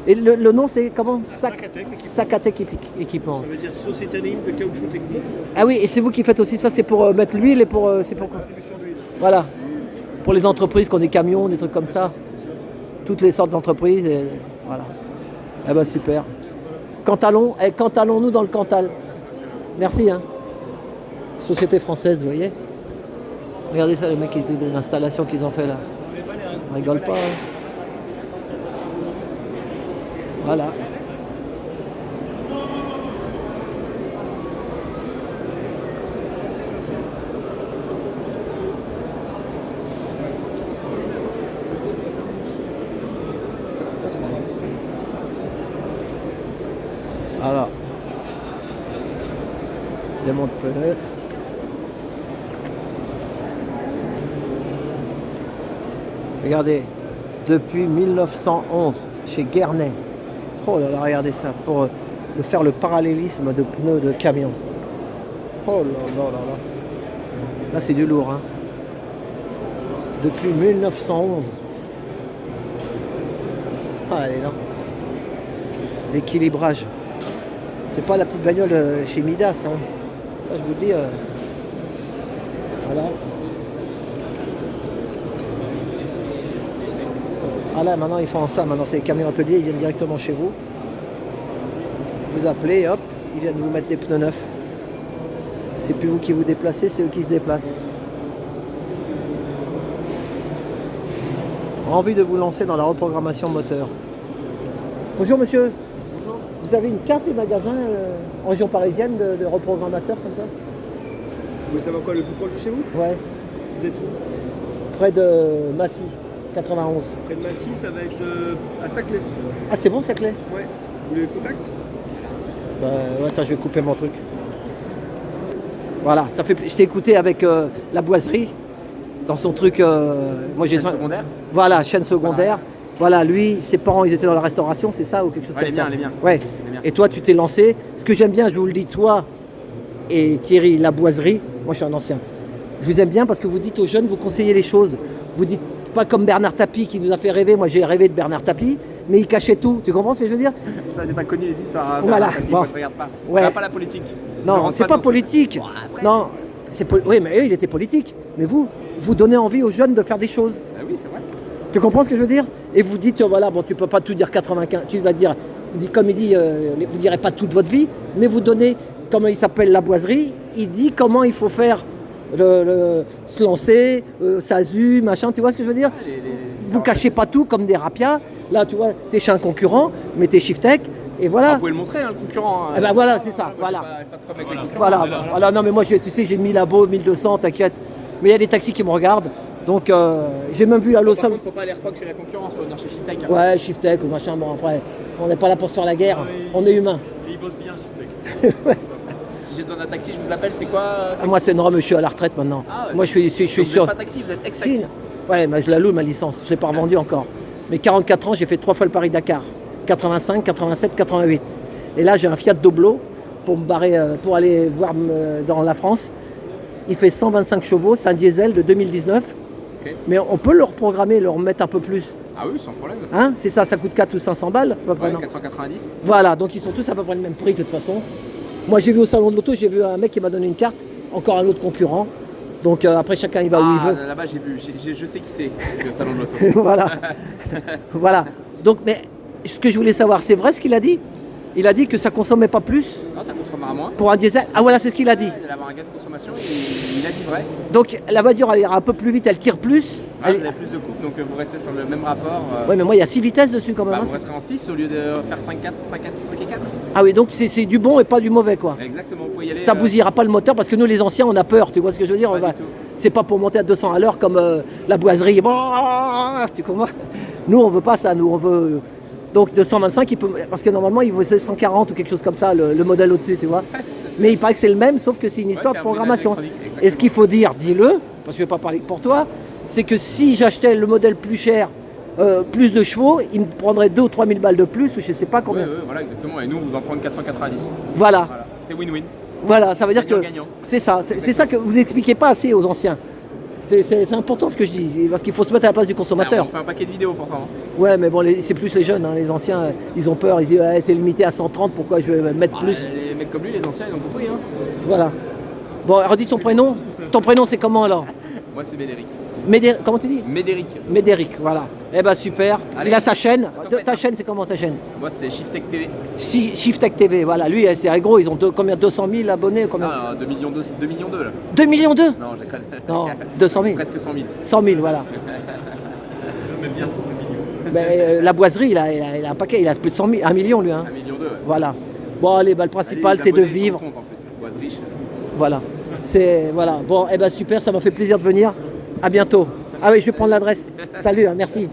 Et le nom c'est comment? Sacatec équipement. Ça veut dire Société Anonyme de Caoutchouc Technique. Ah oui, et c'est vous qui faites aussi ça, c'est pour mettre l'huile et pour... c'est pour quoi? Distribution d'huile. Voilà. Pour les entreprises qui ont des camions, des trucs comme ça. Toutes les sortes d'entreprises. Voilà. Eh ben super. Quand allons-nous dans le Cantal? Merci. Hein. Société française, vous voyez. Regardez ça, les mecs, l'installation qu'ils ont fait là. On rigole pas. Hein. Voilà. Alors, démonte pneu. Regardez, depuis 1911, chez Guernay. Oh là là, regardez ça, pour faire le parallélisme de pneus de camion. Oh là là là là. Là, c'est du lourd, hein. Depuis 1911. Ah, allez, non. L'équilibrage. C'est pas la petite bagnole chez Midas, hein. Ça, je vous le dis. Voilà. Ah là, maintenant ils font ça. Maintenant, c'est les camions ateliers, ils viennent directement chez vous. Vous appelez, hop, ils viennent vous mettre des pneus neufs. C'est plus vous qui vous déplacez, c'est eux qui se déplacent. Envie de vous lancer dans la reprogrammation moteur. Bonjour monsieur. Bonjour. Vous avez une carte des magasins en région parisienne de reprogrammateurs comme ça? Vous voulez savoir quoi, le plus proche de chez vous? Ouais. Vous êtes où? Près de Massy, 91. Près de Massy, ça va être à Saclay. Ah c'est bon Saclay? Ouais. Vous voulez le contact? Bah ouais, attends, je vais couper mon truc. Voilà, ça fait. Je t'ai écouté avec la boiserie dans son truc. Moi j'ai. Chaîne secondaire. Voilà, chaîne secondaire. Voilà, lui, ses parents, ils étaient dans la restauration, c'est ça ou quelque chose comme ça? Elle est bien. Ouais. Et toi, tu t'es lancé. Ce que j'aime bien, je vous le dis, toi et Thierry, la boiserie. Moi, je suis un ancien. Je vous aime bien parce que vous dites aux jeunes, vous conseillez les choses. Vous dites pas comme Bernard Tapie qui nous a fait rêver. Moi, j'ai rêvé de Bernard Tapie, mais il cachait tout. Tu comprends ce que je veux dire? Ça, j'ai pas connu les histoires. Voilà. Bon. Je regarde pas. Ouais. Regarde pas la politique. Non, c'est pas politique. Bon, après, non, oui, mais eux, il était politique. Mais vous donnez envie aux jeunes de faire des choses. Ah oui, c'est vrai. Tu comprends ce que je veux dire? Et vous dites, voilà, bon, tu peux pas tout dire 95, tu vas dire, comme il dit, vous direz pas toute votre vie, mais vous donnez, comment il s'appelle, la boiserie, il dit comment il faut faire, se lancer, SASU, machin, tu vois ce que je veux dire? Vous cachez pas tout comme des rapias. Là, tu vois, t'es chez un concurrent, mais t'es Shiftech, et voilà. Vous pouvez le montrer, hein, le concurrent. Eh ben voilà, c'est ça, Moi, voilà. Pas de problème avec les concurrents. Voilà, non mais moi tu sais j'ai 1000 abos, 1200, t'inquiète. Mais il y a des taxis qui me regardent. Donc j'ai même vu à l'autre Par contre, faut pas aller reprocher chez la concurrence, faut venir chez Shiftech. Hein. Ouais, Shiftech ou machin, bon après, on n'est pas là pour se faire la guerre, on est humain. Il bosse bien, Shiftech. Ouais. Si j'ai besoin d'un taxi, je vous appelle, c'est quoi Moi c'est non, mais je suis à la retraite maintenant. Ah, ouais. Moi je suis Vous sûr. n'êtes pas taxi, vous êtes ex-taxi. Si, ouais, mais je la loue ma licence, je l'ai pas revendue encore. Mais 44 ans, j'ai fait 3 fois le Paris-Dakar. 85, 87, 88. Et là j'ai un Fiat Doblo pour me barrer, pour aller voir dans la France. Il fait 125 chevaux, c'est un diesel de 2019. Okay. Mais on peut le reprogrammer, le remettre un peu plus. Ah oui, sans problème. Hein, c'est ça, ça coûte 4 ou 500 balles à peu près, non? 490. Voilà, donc ils sont tous à peu près le même prix de toute façon. Moi j'ai vu au salon de l'auto, j'ai vu un mec qui m'a donné une carte, encore un autre concurrent. Donc après chacun il va où il veut. Là-bas j'ai vu, je sais qui c'est, le salon de l'auto. Voilà. Voilà. Donc mais ce que je voulais savoir, c'est vrai ce qu'il a dit? Il a dit que ça consommait pas plus? Non, ça consommera moins. Pour un diesel? Ah voilà, c'est ce qu'il a dit. Il va avoir un gain de consommation, il a dit vrai. Donc la voiture elle ira un peu plus vite, elle tire plus. Ah, vous avez plus de couple, donc vous restez sur le même rapport. Ouais, mais moi il y a 6 vitesses dessus quand même. Bah, vous resterez en 6 au lieu de faire 5 et 4. Ah oui, donc c'est du bon et pas du mauvais quoi. Exactement, vous pouvez y aller. Ça bousillera pas le moteur parce que nous les anciens on a peur, tu vois ce que je veux dire? C'est pas pour monter à 200 à l'heure comme la boiserie. Tu comprends? Nous on veut pas ça, nous on veut. Donc 225, il peut, parce que normalement il vaut 140 ou quelque chose comme ça, le modèle au-dessus, tu vois. Mais il paraît que c'est le même, sauf que c'est une histoire de programmation. Et ce qu'il faut dire, dis-le, parce que je ne vais pas parler pour toi, c'est que si j'achetais le modèle plus cher, plus de chevaux, il me prendrait 2 ou 3 000 balles de plus, ou je ne sais pas combien. Oui, voilà, exactement. Et nous, vous en prendre 490. Voilà. C'est win-win. Voilà, ça veut dire que gagnant. c'est ça. C'est ça que vous n'expliquez pas assez aux anciens. C'est important ce que je dis, parce qu'il faut se mettre à la place du consommateur. On fait un paquet de vidéos pourtant. Ouais, mais bon, c'est plus les jeunes, hein, les anciens, ils ont peur, ils disent ouais, c'est limité à 130, pourquoi je vais mettre plus? Les mecs comme lui, les anciens, ils ont compris. Hein. Voilà. Bon, redis ton prénom. Ton prénom, c'est comment alors? Moi, c'est Médéric. Comment tu dis? Médéric. Médéric, voilà. Eh ben super. Allez. Il a sa chaîne. Ta chaîne, c'est comment ta chaîne? Moi, c'est Shifttech TV. Shifttech TV, voilà. Lui, c'est gros. Ils ont combien? 200 000 abonnés? Combien? Ah, 2 millions 2 là. 2 millions 2? Non, j'ai quand même. Non, 200 000. Presque 100 000. 100 000, voilà. Mais bientôt 2 millions. Mais, la boiserie, il a un paquet. Il a plus de 100 000. 1 million, lui. Hein. 1 million 2, ouais. Voilà. Bon, allez, le principal, c'est de vivre. Compte, en plus. Boise riche. Voilà. Voilà. Bon, eh ben super, ça m'a fait plaisir de venir. À bientôt. Ah oui, je vais prendre l'adresse. Salut, hein, merci.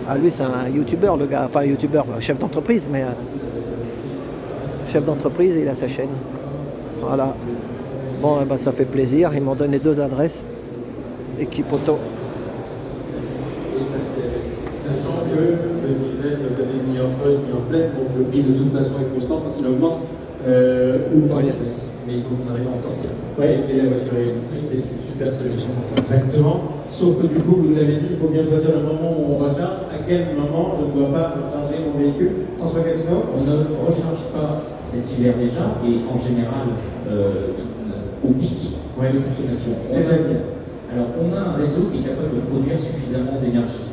Ah lui, c'est un youtubeur, le gars. Enfin, youtubeur, chef d'entreprise, mais chef d'entreprise, il a sa chaîne. Voilà. Bon, eh ben, ça fait plaisir. Ils m'ont donné 2 adresses. Équipe auto. Sachant que le diesel que avait mis en creuse, mis en pleine, donc le prix de toute façon est constant quand il augmente ou quand il baisse. Mais il faut qu'on arrive à en sortir. Oui, et la voiture électrique est une super solution. Exactement. Sauf que du coup, vous l'avez dit, il faut bien choisir le moment où on recharge. À quel moment je ne dois pas recharger mon véhicule? François Gassino? On ne recharge pas cet hiver déjà et en général au pic de consommation. C'est-à-dire, alors on a un réseau qui est capable de produire suffisamment d'énergie.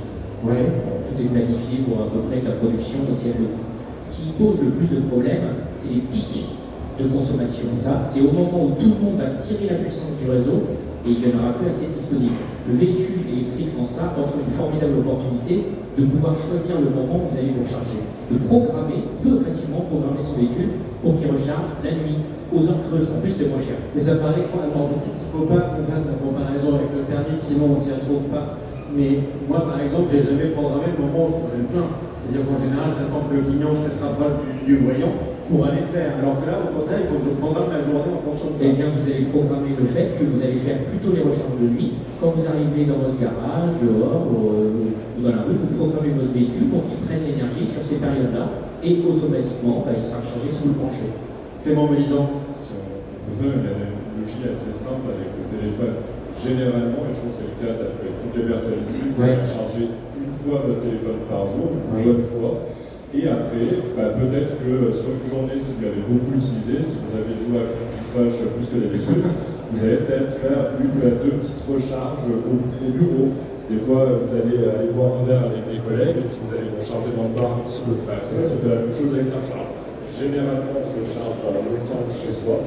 Ouais. Tout est planifié pour à peu près que la production tienne le coup. Ce qui pose le plus de problèmes, c'est les pics de consommation. C'est au moment où tout le monde va tirer la puissance du réseau et il n'y en aura plus assez disponible. Le véhicule électrique en ça offre une formidable opportunité de pouvoir choisir le moment où vous allez vous recharger. De programmer, on peut facilement programmer son véhicule pour qu'il recharge la nuit, aux heures creuses. En plus, c'est moins cher. Mais ça paraît complètement petit. Il ne faut pas qu'on fasse la comparaison avec le permis, sinon on ne s'y retrouve pas. Mais moi, par exemple, j'ai jamais programmé le moment où je prenais le plein. C'est-à-dire qu'en général, j'attends que le client se rapproche du voyant pour aller le faire. Alors que là, au contraire, il faut que je programme la journée en fonction de ça. Eh bien, vous allez programmer le fait que vous allez faire plutôt les recharges de nuit. Quand vous arrivez dans votre garage, dehors ou dans la rue, vous programmez votre véhicule pour qu'il prenne l'énergie sur ces périodes-là et automatiquement, il sera rechargé si vous le branchez. Clément Mélisant. Si on veut une analogie assez simple avec le téléphone, généralement, et je pense que c'est le cas d'après toutes les personnes ici, vous allez charger une fois votre téléphone par jour, une bonne fois. Et après, peut-être que sur une journée, si vous l'avez beaucoup utilisé, si vous avez joué à Crash plus que d'habitude, vous allez peut-être faire 1 ou 2 petites recharges au bureau. Des fois, vous allez aller boire un verre avec des collègues et puis vous allez recharger dans le bar un petit peu. C'est vrai qu'on fait la même chose avec sa charge. Généralement, on se charge pendant longtemps chez soi.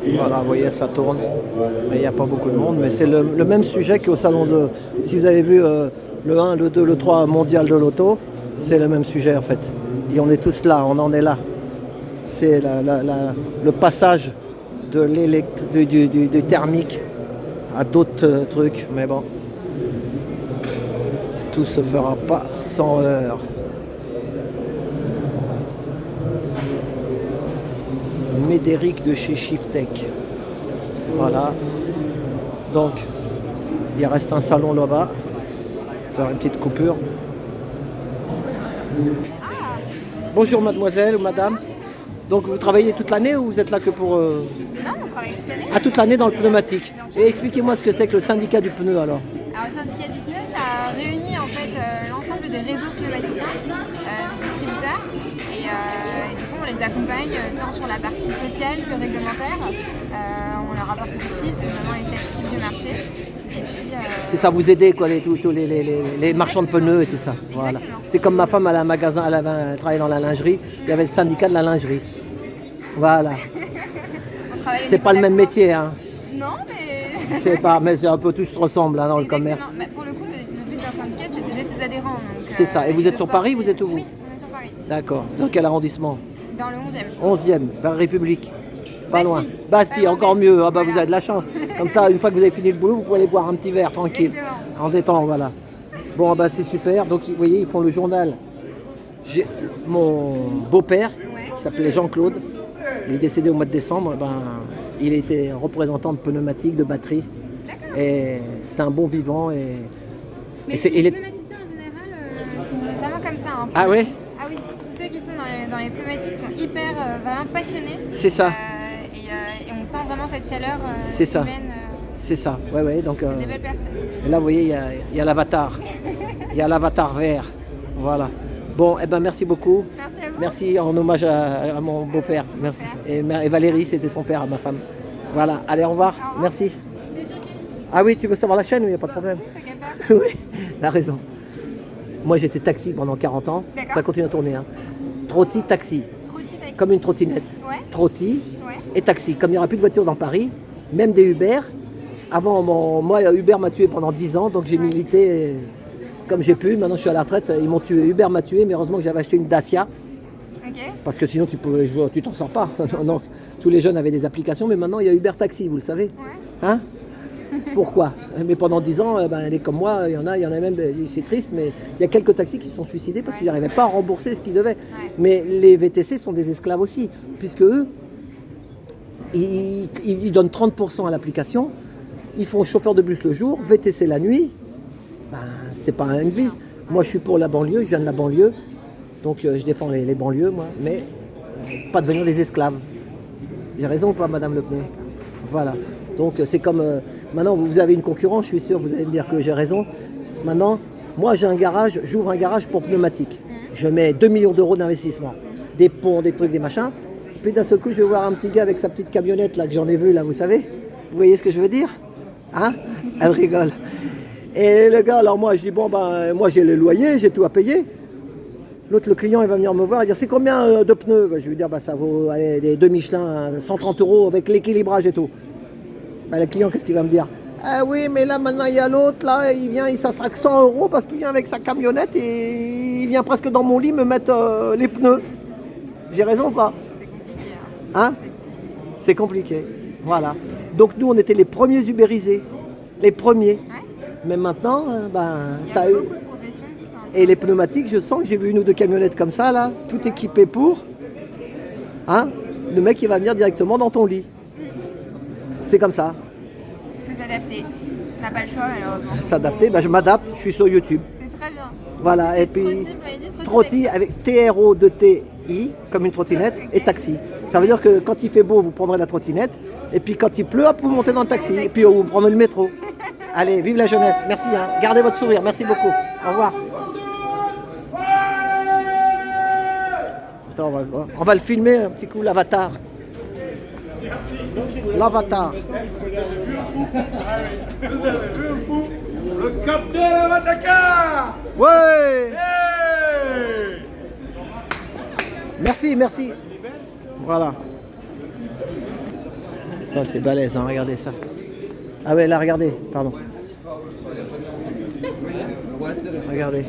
Et voilà, vous voyez, ça tourne. Mais il n'y a pas beaucoup de monde. Mais c'est le même sujet qu'au salon de... Si vous avez vu le 1, le 2, le 3 mondial de l'auto, c'est le même sujet en fait. Et on est tous là, on en est là. C'est le passage de du thermique à d'autres trucs. Mais bon, tout se fera pas sans heure. Médéric de chez Shifttech. Voilà. Donc, il reste un salon là-bas. Faire une petite coupure. Bonjour mademoiselle ou madame. Donc vous travaillez toute l'année ou vous êtes là que pour... Non, on travaille toute l'année. Ah, toute l'année dans le pneumatique. Et expliquez-moi ce que c'est que le syndicat du pneu alors. Alors le syndicat du pneu, ça réunit en fait l'ensemble des réseaux pneumaticiens, distributeurs. Et du coup, on les accompagne tant sur la partie sociale que réglementaire. On leur apporte des chiffres, notamment les statistiques du marché. Et puis, c'est ça, vous aider quoi, tous les marchands de pneus et tout ça. Voilà. C'est comme ma femme, elle a un magasin, elle travaillait dans la lingerie, il y avait le syndicat de la lingerie. Voilà. C'est pas le même métier, hein. Non, mais... mais c'est un peu tout se ressemble hein, dans le commerce. Mais pour le coup, le but d'un syndicat, c'est d'aider ses adhérents. C'est ça. Et vous êtes sur Paris, vous êtes où vous? Oui, on est sur Paris. D'accord. Dans quel arrondissement? Dans le 11e. 11e, vers République. Pas loin. Bastille. Bastille, encore mieux. Ah bah voilà. Vous avez de la chance. Comme ça, une fois que vous avez fini le boulot, vous pouvez aller boire un petit verre tranquille. Exactement. En détente, voilà. Bon, bah c'est super. Donc, vous voyez, ils font le journal. J'ai mon beau-père, qui s'appelait Jean-Claude, il est décédé au mois de décembre. Il était représentant de pneumatique, de batterie. Et c'était un bon vivant. Mais les pneummaticiens en général sont vraiment comme ça. Hein, ah ouais? Ah oui, tous ceux qui sont dans les pneumatiques sont hyper vraiment passionnés. C'est ça. Et on sent vraiment cette chaleur c'est ça. humaine. C'est ça, ouais. Donc, c'est des belles personnes. Et là, vous voyez, il y a l'avatar. Il y a l'avatar vert. Voilà. Bon, merci beaucoup. Merci à vous. Merci en hommage à mon beau-père. Merci. Et Valérie, c'était son père, à ma femme. Voilà. Allez, au revoir. Merci. C'est Julie. Ah oui, tu veux savoir la chaîne? Oui, il n'y a pas de problème. Oui, elle a raison. Moi, j'étais taxi pendant 40 ans. Ça continue à tourner. Hein. Trotti, taxi. Comme une trottinette. Ouais. Trotti et taxi. Comme il n'y aura plus de voitures dans Paris, même des Uber. Avant, moi, Uber m'a tué pendant 10 ans, donc j'ai milité comme j'ai pu. Maintenant, je suis à la retraite. Ils m'ont tué. Uber m'a tué, mais heureusement que j'avais acheté une Dacia. Parce que sinon, tu t'en sors pas. Donc, tous les jeunes avaient des applications, mais maintenant, il y a Uber Taxi, vous le savez. Hein? Pourquoi? Mais pendant 10 ans, elle est comme moi, il y en a même, c'est triste, mais il y a quelques taxis qui se sont suicidés parce qu'ils n'arrivaient pas à rembourser ce qu'ils devaient. Mais les VTC sont des esclaves aussi, puisque eux, ils donnent 30% à l'application, ils font chauffeur de bus le jour, VTC la nuit, c'est pas une vie. Moi, je suis pour la banlieue, je viens de la banlieue, donc je défends les banlieues, moi, mais pas devenir des esclaves. J'ai raison ou pas, Madame Le Pneu? Voilà. Donc c'est comme, maintenant vous avez une concurrence, je suis sûr, vous allez me dire que j'ai raison. Maintenant, moi j'ai un garage, j'ouvre un garage pour pneumatique. Je mets 2 millions d'euros d'investissement. Des ponts, des trucs, des machins. Puis d'un seul coup, je vais voir un petit gars avec sa petite camionnette là que j'en ai vu là, vous savez. Vous voyez ce que je veux dire? Hein? Elle rigole. Et le gars, alors moi je dis, bon moi j'ai le loyer, j'ai tout à payer. L'autre, le client, il va venir me voir et dire, c'est combien de pneus? Je vais lui dire, ça vaut des 2 Michelin, 130 € avec l'équilibrage et tout. Le client, qu'est-ce qu'il va me dire? Ah oui, mais là, maintenant, il y a l'autre, là, il vient, ça sera que 100 € parce qu'il vient avec sa camionnette et il vient presque dans mon lit me mettre les pneus. J'ai raison ou pas? C'est compliqué. Hein? C'est compliqué. Voilà. Donc, nous, on était les premiers ubérisés. Les premiers. Mais maintenant, ça a eu. Et les pneumatiques, je sens que j'ai vu une ou deux camionnettes comme ça, là, tout équipé pour. Hein? Le mec, il va venir directement dans ton lit. C'est comme ça. Il faut s'adapter. On n'a pas le choix malheureusement. S'adapter, je m'adapte, je suis sur YouTube. C'est très bien. Voilà, et puis Trotti avec TRO-T-I, comme une trottinette, et taxi. Ça veut dire que quand il fait beau, vous prendrez la trottinette, et puis quand il pleut, hop, vous montez dans le taxi, et puis vous prenez le métro. Allez, vive la jeunesse, merci, hein. Gardez votre sourire, merci beaucoup. Au revoir. Attends, on va le filmer un petit coup, l'avatar. L'avatar. Le capitaine Avataka. Ouais. Merci. Voilà. Ça c'est balèze, hein, regardez ça. Ah ouais, là, regardez, pardon. Regardez.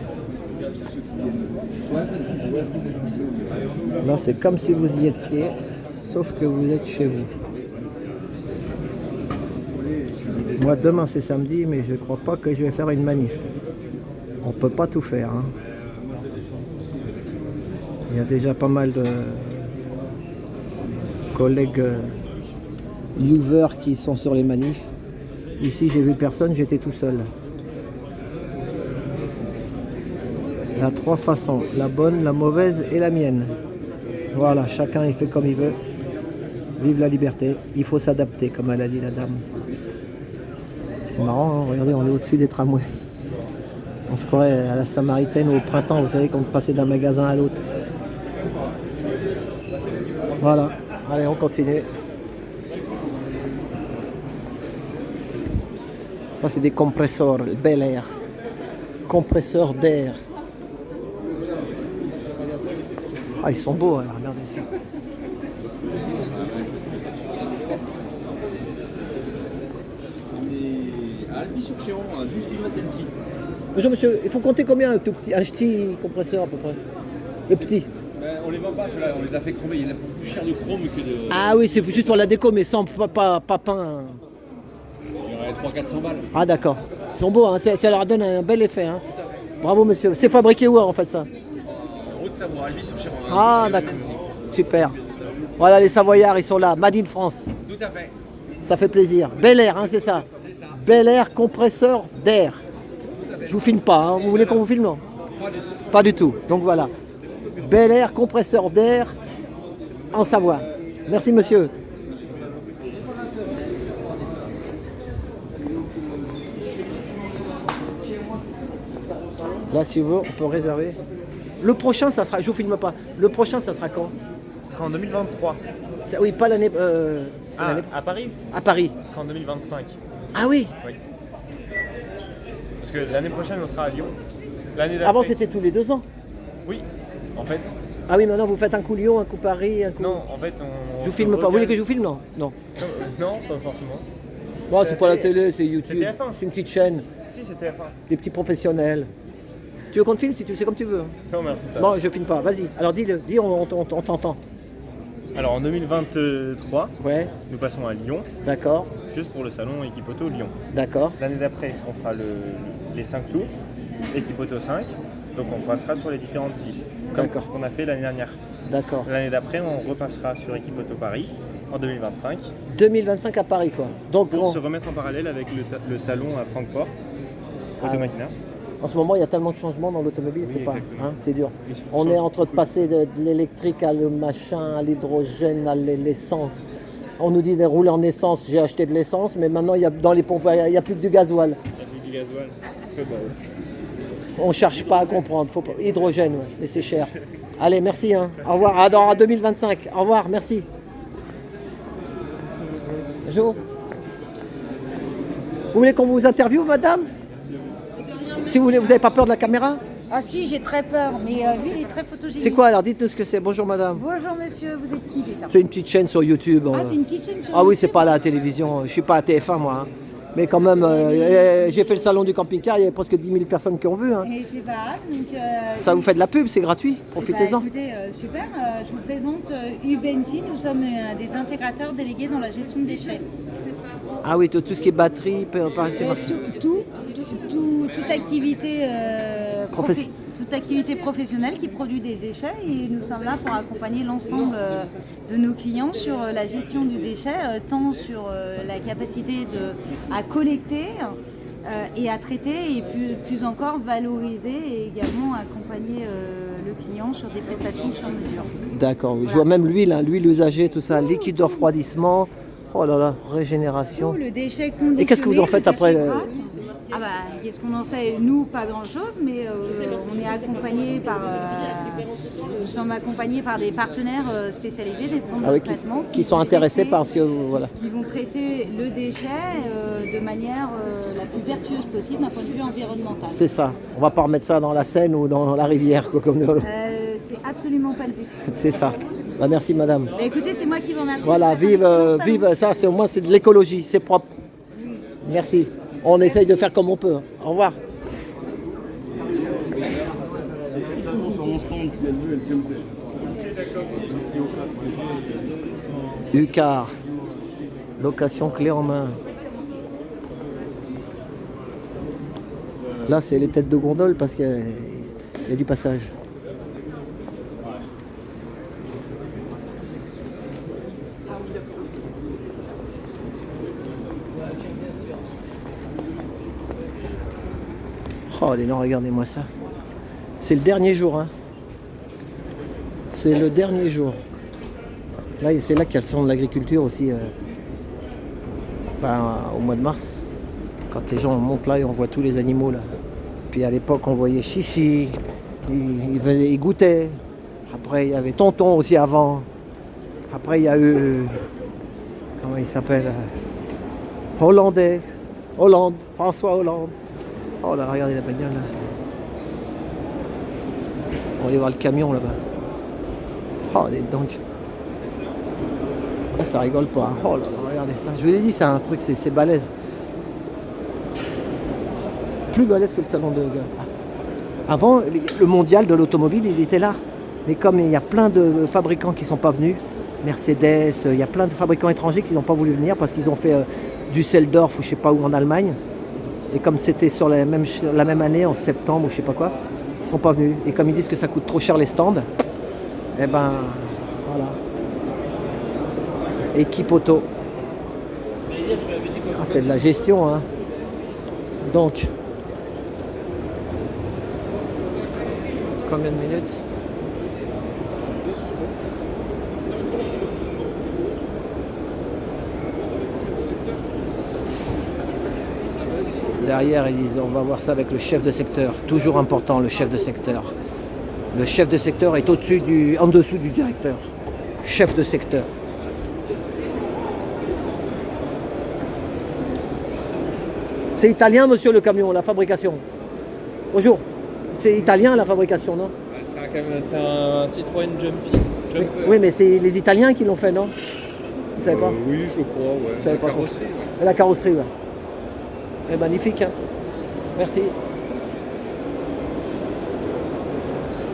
Là, c'est comme si vous y étiez, sauf que vous êtes chez vous. Moi, demain, c'est samedi, mais je ne crois pas que je vais faire une manif. On ne peut pas tout faire. Hein. Il y a déjà pas mal de collègues viewers qui sont sur les manifs. Ici, j'ai vu personne, j'étais tout seul. Il y a 3 façons, la bonne, la mauvaise et la mienne. Voilà, chacun il fait comme il veut. Vive la liberté, il faut s'adapter, comme elle a dit la dame. C'est marrant, hein, regardez, on est au-dessus des tramways. On se croirait à la Samaritaine ou au printemps, vous savez, quand on passait d'un magasin à l'autre. Voilà, allez, on continue. Ça, c'est des compresseurs, Bel Air. Compresseurs d'air. Ah, ils sont beaux, hein, regardez ça. Albi-sur-Chéron, à 12 km d'ici. Bonjour monsieur, il faut compter combien un tout petit, un petit compresseur à peu près? Le petit? On les vend pas ceux-là, on les a fait chromer, il y en a plus cher de chrome que de... Ah oui, c'est juste pour la déco, mais sans pas peint. J'aurais 300-400 balles. Ah d'accord, ils sont beaux, hein, ça leur donne un bel effet. Hein. Bravo monsieur, c'est fabriqué où en fait ça? Haute-Savoie, Albi-sur-Chéron. Ah d'accord, super. Voilà les Savoyards, ils sont là, Made in France. Tout à fait. Ça fait plaisir. Bel Air, hein, c'est ça. Bel Air, compresseur d'air. Je vous filme pas, hein. Vous voulez qu'on vous filme? Non. Pas du tout. Donc voilà. Bel Air, compresseur d'air en Savoie. Merci monsieur. Là, si vous voulez, on peut réserver. Le prochain, ça sera, je vous filme pas. Le prochain, ça sera quand? Ce sera en 2023. Oui, pas l'année. À Paris? À Paris. Ce sera en 2025. Ah oui? Oui. Parce que l'année prochaine, on sera à Lyon. L'année d'après... Avant, c'était tous les 2 ans. Oui, en fait. Ah oui, maintenant vous faites un coup Lyon, un coup Paris, un coup... Non, en fait, on... Je vous filme pas. Vous voulez que je vous filme? Non. Non. Non, pas forcément. Bon, c'est pas la télé, c'est YouTube. C'est TF1. C'est une petite chaîne. Si, c'est TF1. Des petits professionnels. Tu veux qu'on te filme? Si tu sais comme tu veux. Non, merci. Ça non, je filme pas. Vas-y. Alors dis-le. Dis, on t'entend. Alors en 2023, ouais. Nous passons à Lyon. D'accord. Juste pour le salon Equipoto Lyon. D'accord. L'année d'après, on fera les 5 tours, Equipoto 5. Donc on passera sur les différentes villes. Comme ce qu'on a fait l'année dernière. D'accord. L'année d'après, on repassera sur Equipoto Paris en 2025. 2025 à Paris, quoi. Donc pour se remettre en parallèle avec le salon à Francfort, Automakina. En ce moment, il y a tellement de changements dans l'automobile, c'est pas, hein, c'est dur. On est en train de passer de l'électrique à le machin, à l'hydrogène, à l'essence. On nous dit de rouler en essence, j'ai acheté de l'essence, mais maintenant, dans les pompes, il n'y a plus que du gasoil. Il n'y a plus que du gasoil. On ne cherche pas à comprendre. Hydrogène, ouais, mais c'est cher. Allez, merci. Hein. Au revoir. À 2025. Au revoir, merci. Jo. Vous voulez qu'on vous interviewe, madame? Si vous voulez, vous n'avez pas peur de la caméra? Ah si, j'ai très peur, mais lui, il est très photogénique. C'est quoi alors? Dites-nous ce que c'est. Bonjour madame. Bonjour monsieur, vous êtes qui déjà? C'est une petite chaîne sur YouTube. Ah, c'est une petite chaîne sur YouTube? Ah oui, c'est pas à la télévision. Je suis pas à TF1 moi. Hein. Mais quand même, j'ai fait le salon du camping-car, il y avait presque 10 000 personnes qui ont vu. Hein. Et c'est pas grave. Donc, ça vous fait de la pub, c'est gratuit. Profitez-en. Écoutez, super. Je vous présente UBNC. Nous sommes des intégrateurs délégués dans la gestion de déchets. Ah oui, tout ce qui est batterie, toute activité professionnelle qui produit des déchets, et nous sommes là pour accompagner l'ensemble de nos clients sur la gestion du déchet, tant sur la capacité à collecter et à traiter, et plus encore valoriser et également accompagner le client sur des prestations sur mesure. D'accord, oui. Voilà. Je vois même l'huile usagée, tout ça, liquide de refroidissement. Oh là là, régénération. Tout le déchet conditionné. Et qu'est-ce que vous en faites après Ah bah, qu'est-ce qu'on en fait? Nous, pas grand-chose, mais on est accompagné par, nous sommes accompagnés par des partenaires spécialisés, des centres de traitement qui sont intéressés parce que voilà. Qui vont traiter le déchet de manière la plus vertueuse possible d'un point de vue environnemental. C'est ça. On va pas remettre ça dans la Seine ou dans la rivière, quoi, comme nous. C'est absolument pas le but. C'est ça. Bah, merci madame. Bah, écoutez, c'est moi qui vous remercie. Voilà, vive ça, c'est au moins c'est de l'écologie, c'est propre. Merci. On essaye de faire comme on peut. Au revoir. Ucar, location clé en main. Là, c'est les têtes de gondole parce qu'il y a du passage. Oh, les noms, regardez-moi ça. C'est le dernier jour. Hein. C'est le dernier jour. Là, c'est là qu'il y a le salon de l'agriculture aussi. Au mois de mars. Quand les gens montent là et on voit tous les animaux là. Puis à l'époque, on voyait Chichi. Il goûtait. Après, il y avait Tonton aussi avant. Après, il y a eu... Comment il s'appelle? Hollande. François Hollande. Oh là, regardez la bagnole là. On va aller voir le camion là-bas. Oh, donc. Là, ça rigole pas. Hein. Oh là là, regardez ça. Je vous l'ai dit, c'est un truc, c'est balèze. Plus balèze que le salon de... Avant, le mondial de l'automobile, il était là. Mais comme il y a plein de fabricants qui ne sont pas venus, Mercedes, il y a plein de fabricants étrangers qui n'ont pas voulu venir parce qu'ils ont fait Düsseldorf ou je sais pas où en Allemagne. Et comme c'était sur la même année, en septembre ou je sais pas quoi, ils sont pas venus. Et comme ils disent que ça coûte trop cher les stands, eh ben voilà. Equipoto. Ah, c'est de la gestion, hein. Donc, combien de minutes? Derrière, ils disent on va voir ça avec le chef de secteur. Toujours important, le chef de secteur. Le chef de secteur est en dessous du directeur. Chef de secteur. C'est italien, monsieur, le camion, la fabrication. Bonjour. C'est italien, la fabrication, non? C'est un Citroën Jumpy. Oui, mais c'est les Italiens qui l'ont fait, non? Vous savez pas? Oui, je crois, ouais. Vous savez pas trop. La carrosserie, ouais. Elle est magnifique, hein. Merci.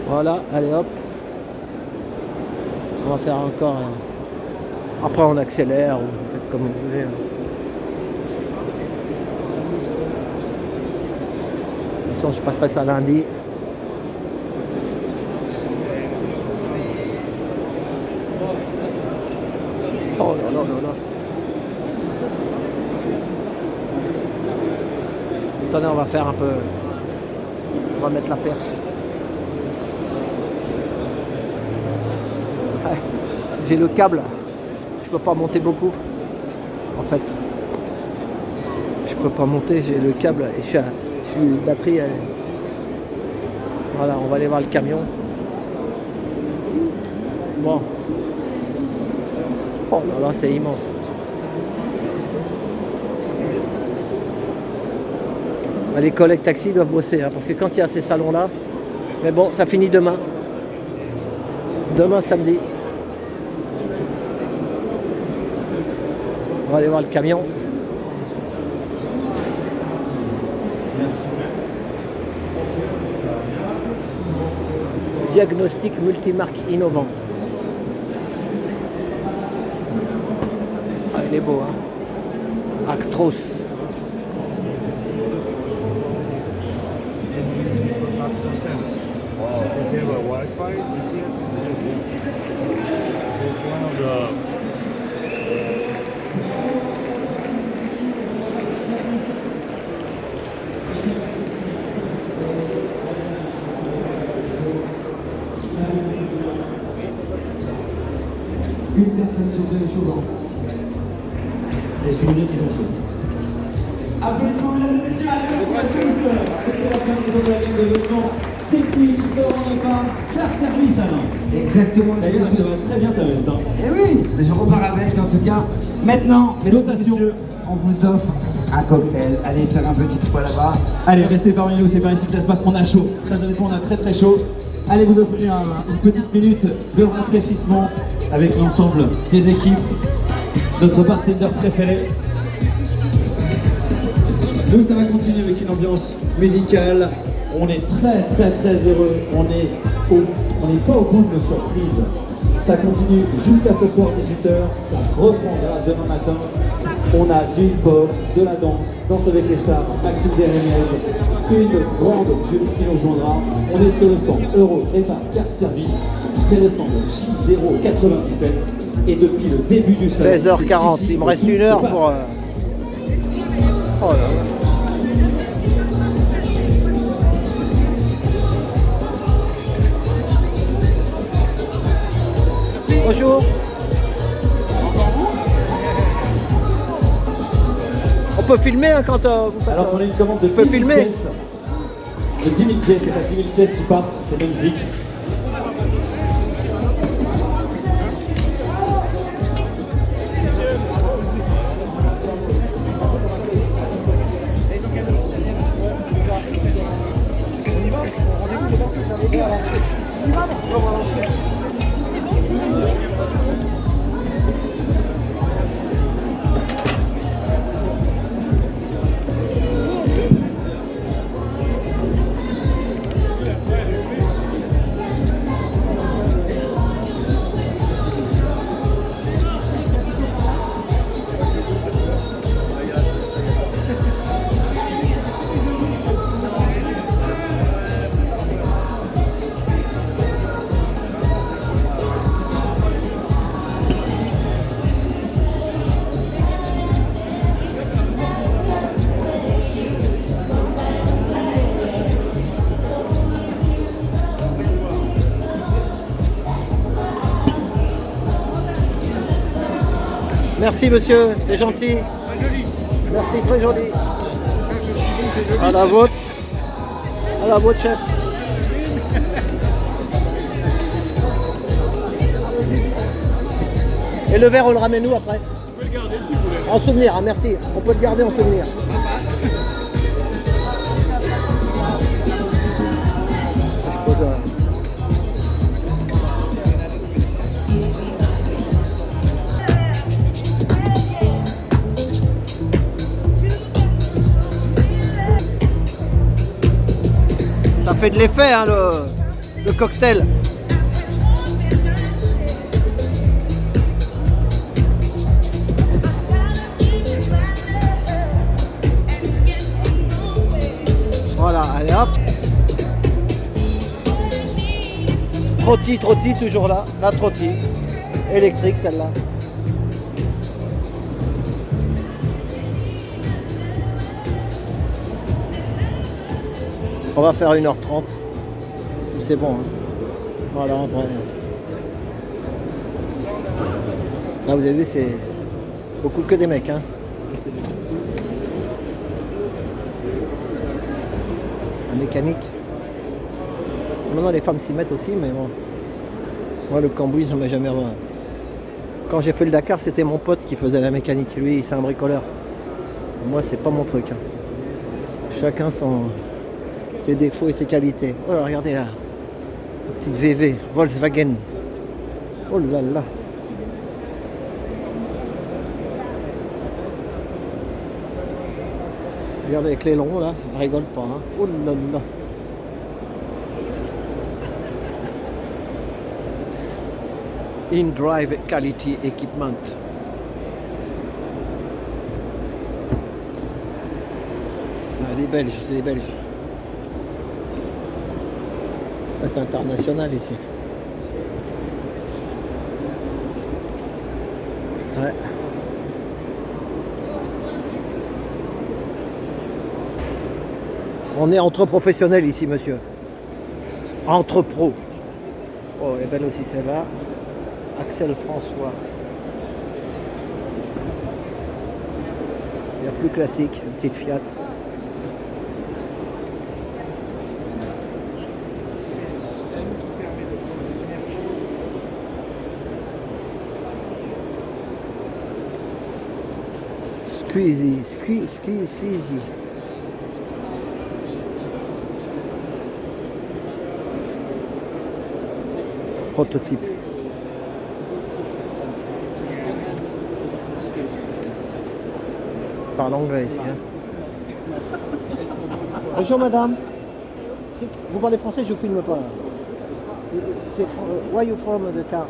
Voilà, allez hop. On va faire encore un... Après on accélère, ou vous faites comme vous voulez. De toute façon je passerai ça lundi. Oh là là là là. Attendez, on va faire un peu... On va mettre la perche. Ouais. J'ai le câble. Je peux pas monter beaucoup. En fait. Je peux pas monter, j'ai le câble et je suis batterie. Elle... Voilà, on va aller voir le camion. Bon. Oh là là, c'est immense. Les collègues taxis doivent bosser, hein, parce que quand il y a ces salons-là, mais bon, ça finit demain. Demain, samedi. On va aller voir le camion. Diagnostic multimarque innovant. Ah, il est beau, hein. Actros. Wi-Fi, GPS, it's one of the Une personne sur deux est chaude en France. Est-ce que vous dites qu'ils en sont? Applaudissements, mesdames et messieurs, à tous. C'était la première de la game de développement technique, on n'est pas car service Alain. Exactement. D'ailleurs, tu devrais très bien ta veste. Eh oui, mais je repars avec en tout cas. Maintenant, mesdames et messieurs, on vous offre un cocktail. Allez faire un petit tour là-bas. Allez, restez parmi nous, c'est pas ici que ça se passe, on a chaud. Très honnêtement, on a très très chaud. Allez vous offrir une petite minute de rafraîchissement avec l'ensemble des équipes, notre bartender préféré. Nous, ça va continuer avec une ambiance musicale. On est très très très heureux. On n'est pas au bout de nos surprises. Ça continue jusqu'à ce soir 18h. Ça reprendra demain matin. On a du hip-hop, de la danse, Danse avec les stars, Maxime Desrénez, une grande jury qui nous rejoindra. On est sur le stand Euro État Carte Service. C'est le stand J097. Et depuis le début du salon, 16h40, il me reste une heure pour... Oh là là. Bonjour. On peut filmer hein, quand vous faites... Alors on a une commande de 10 000 pièces. De 10 000 pièces, c'est ça, 10 000 pièces qui partent, c'est magnifique. Merci monsieur, c'est gentil. Merci, très joli. À la vôtre. À la vôtre, chef. Et le verre, on le ramène où après? Vous pouvez le garder si vous voulez. En souvenir, hein, merci. On peut le garder en souvenir. fait de l'effet, hein, le cocktail. Voilà, allez hop. Trotti, toujours là. La trotti. Électrique celle-là. On va faire 1h30. C'est bon. Hein. Voilà, après. Là, vous avez vu, c'est beaucoup que des mecs. Hein. La mécanique. Maintenant, les femmes s'y mettent aussi, mais bon. Moi, le cambouis, ça m'a jamais revu. Quand j'ai fait le Dakar, c'était mon pote qui faisait la mécanique. Lui, c'est un bricoleur. Moi, c'est pas mon truc. Hein. Chacun ses défauts et ses qualités. Oh là, regardez là. La petite VV, Volkswagen. Oh là là. Regardez avec les longs là, elle rigole pas. Hein. Oh là là. In-Drive Quality Equipment. Ah, les Belges, c'est les Belges. Ah, c'est international ici. Ouais. On est entre professionnels ici, monsieur. Entre pros. Oh, elle est belle aussi celle-là. Axel François. Il y a plus classique, une petite Fiat. C'est un système qui permet de prendre l'énergie. Squeezie. Prototype. Parle anglais ici. Hein. Bonjour madame. Vous parlez français, je ne filme pas. Where are you from the car?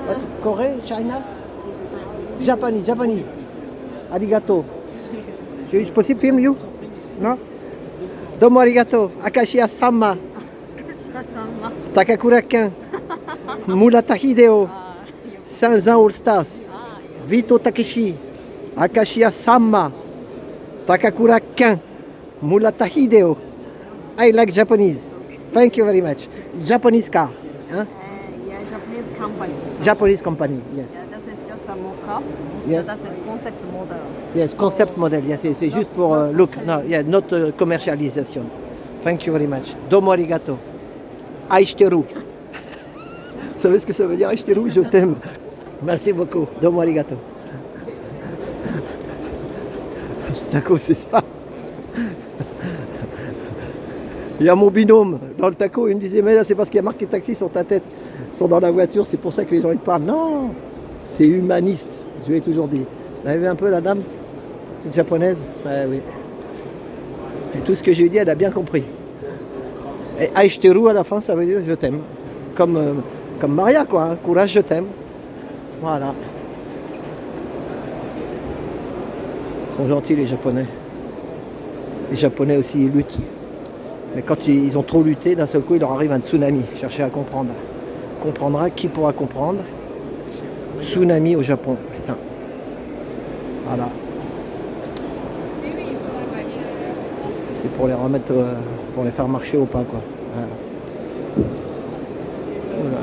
What's Corée, China? Japanese. Arigato. Is it possible to film you? No? Domo arigato. Akashiya sama. Takakura-ken. Murata Hideo. Sanzan All Stars. Vito Takeshi. Akashiya sama. Takakura-ken. Murata Hideo. I like Japanese. Thank you very much. Japanese car. Huh? Yeah, Japanese company. Japanese company, yes. Yeah, this is just a mock-up. Yes. So that's a concept model. Yes, concept model. Yes, c'est juste pour look. No, yeah, not commercialisation. Thank you very much. Domo arigato. Aishiteru. Vous savez ce que ça veut dire, Aishiteru? Je t'aime. Merci beaucoup. Domo arigato. Taco, c'est ça. Il y a mon binôme dans le taco, il me disait mais là c'est parce qu'il y a marqué taxi sur ta tête, ils sont dans la voiture, c'est pour ça que les gens ils te parlent. Non, c'est humaniste, je lui ai toujours dit. Vous avez vu un peu la dame, cette japonaise? Oui. Et tout ce que je lui ai dit, elle a bien compris. Et Aishiteru à la fin, ça veut dire je t'aime. Comme Maria quoi, hein. Courage, je t'aime. Voilà. Ils sont gentils les Japonais. Les Japonais aussi ils luttent. Mais quand ils ont trop lutté, d'un seul coup, il leur arrive un tsunami. Cherchez à comprendre. Comprendra, qui pourra comprendre? Tsunami au Japon. Putain. Voilà. C'est pour les remettre, pour les faire marcher au pas, quoi. Voilà. Oh là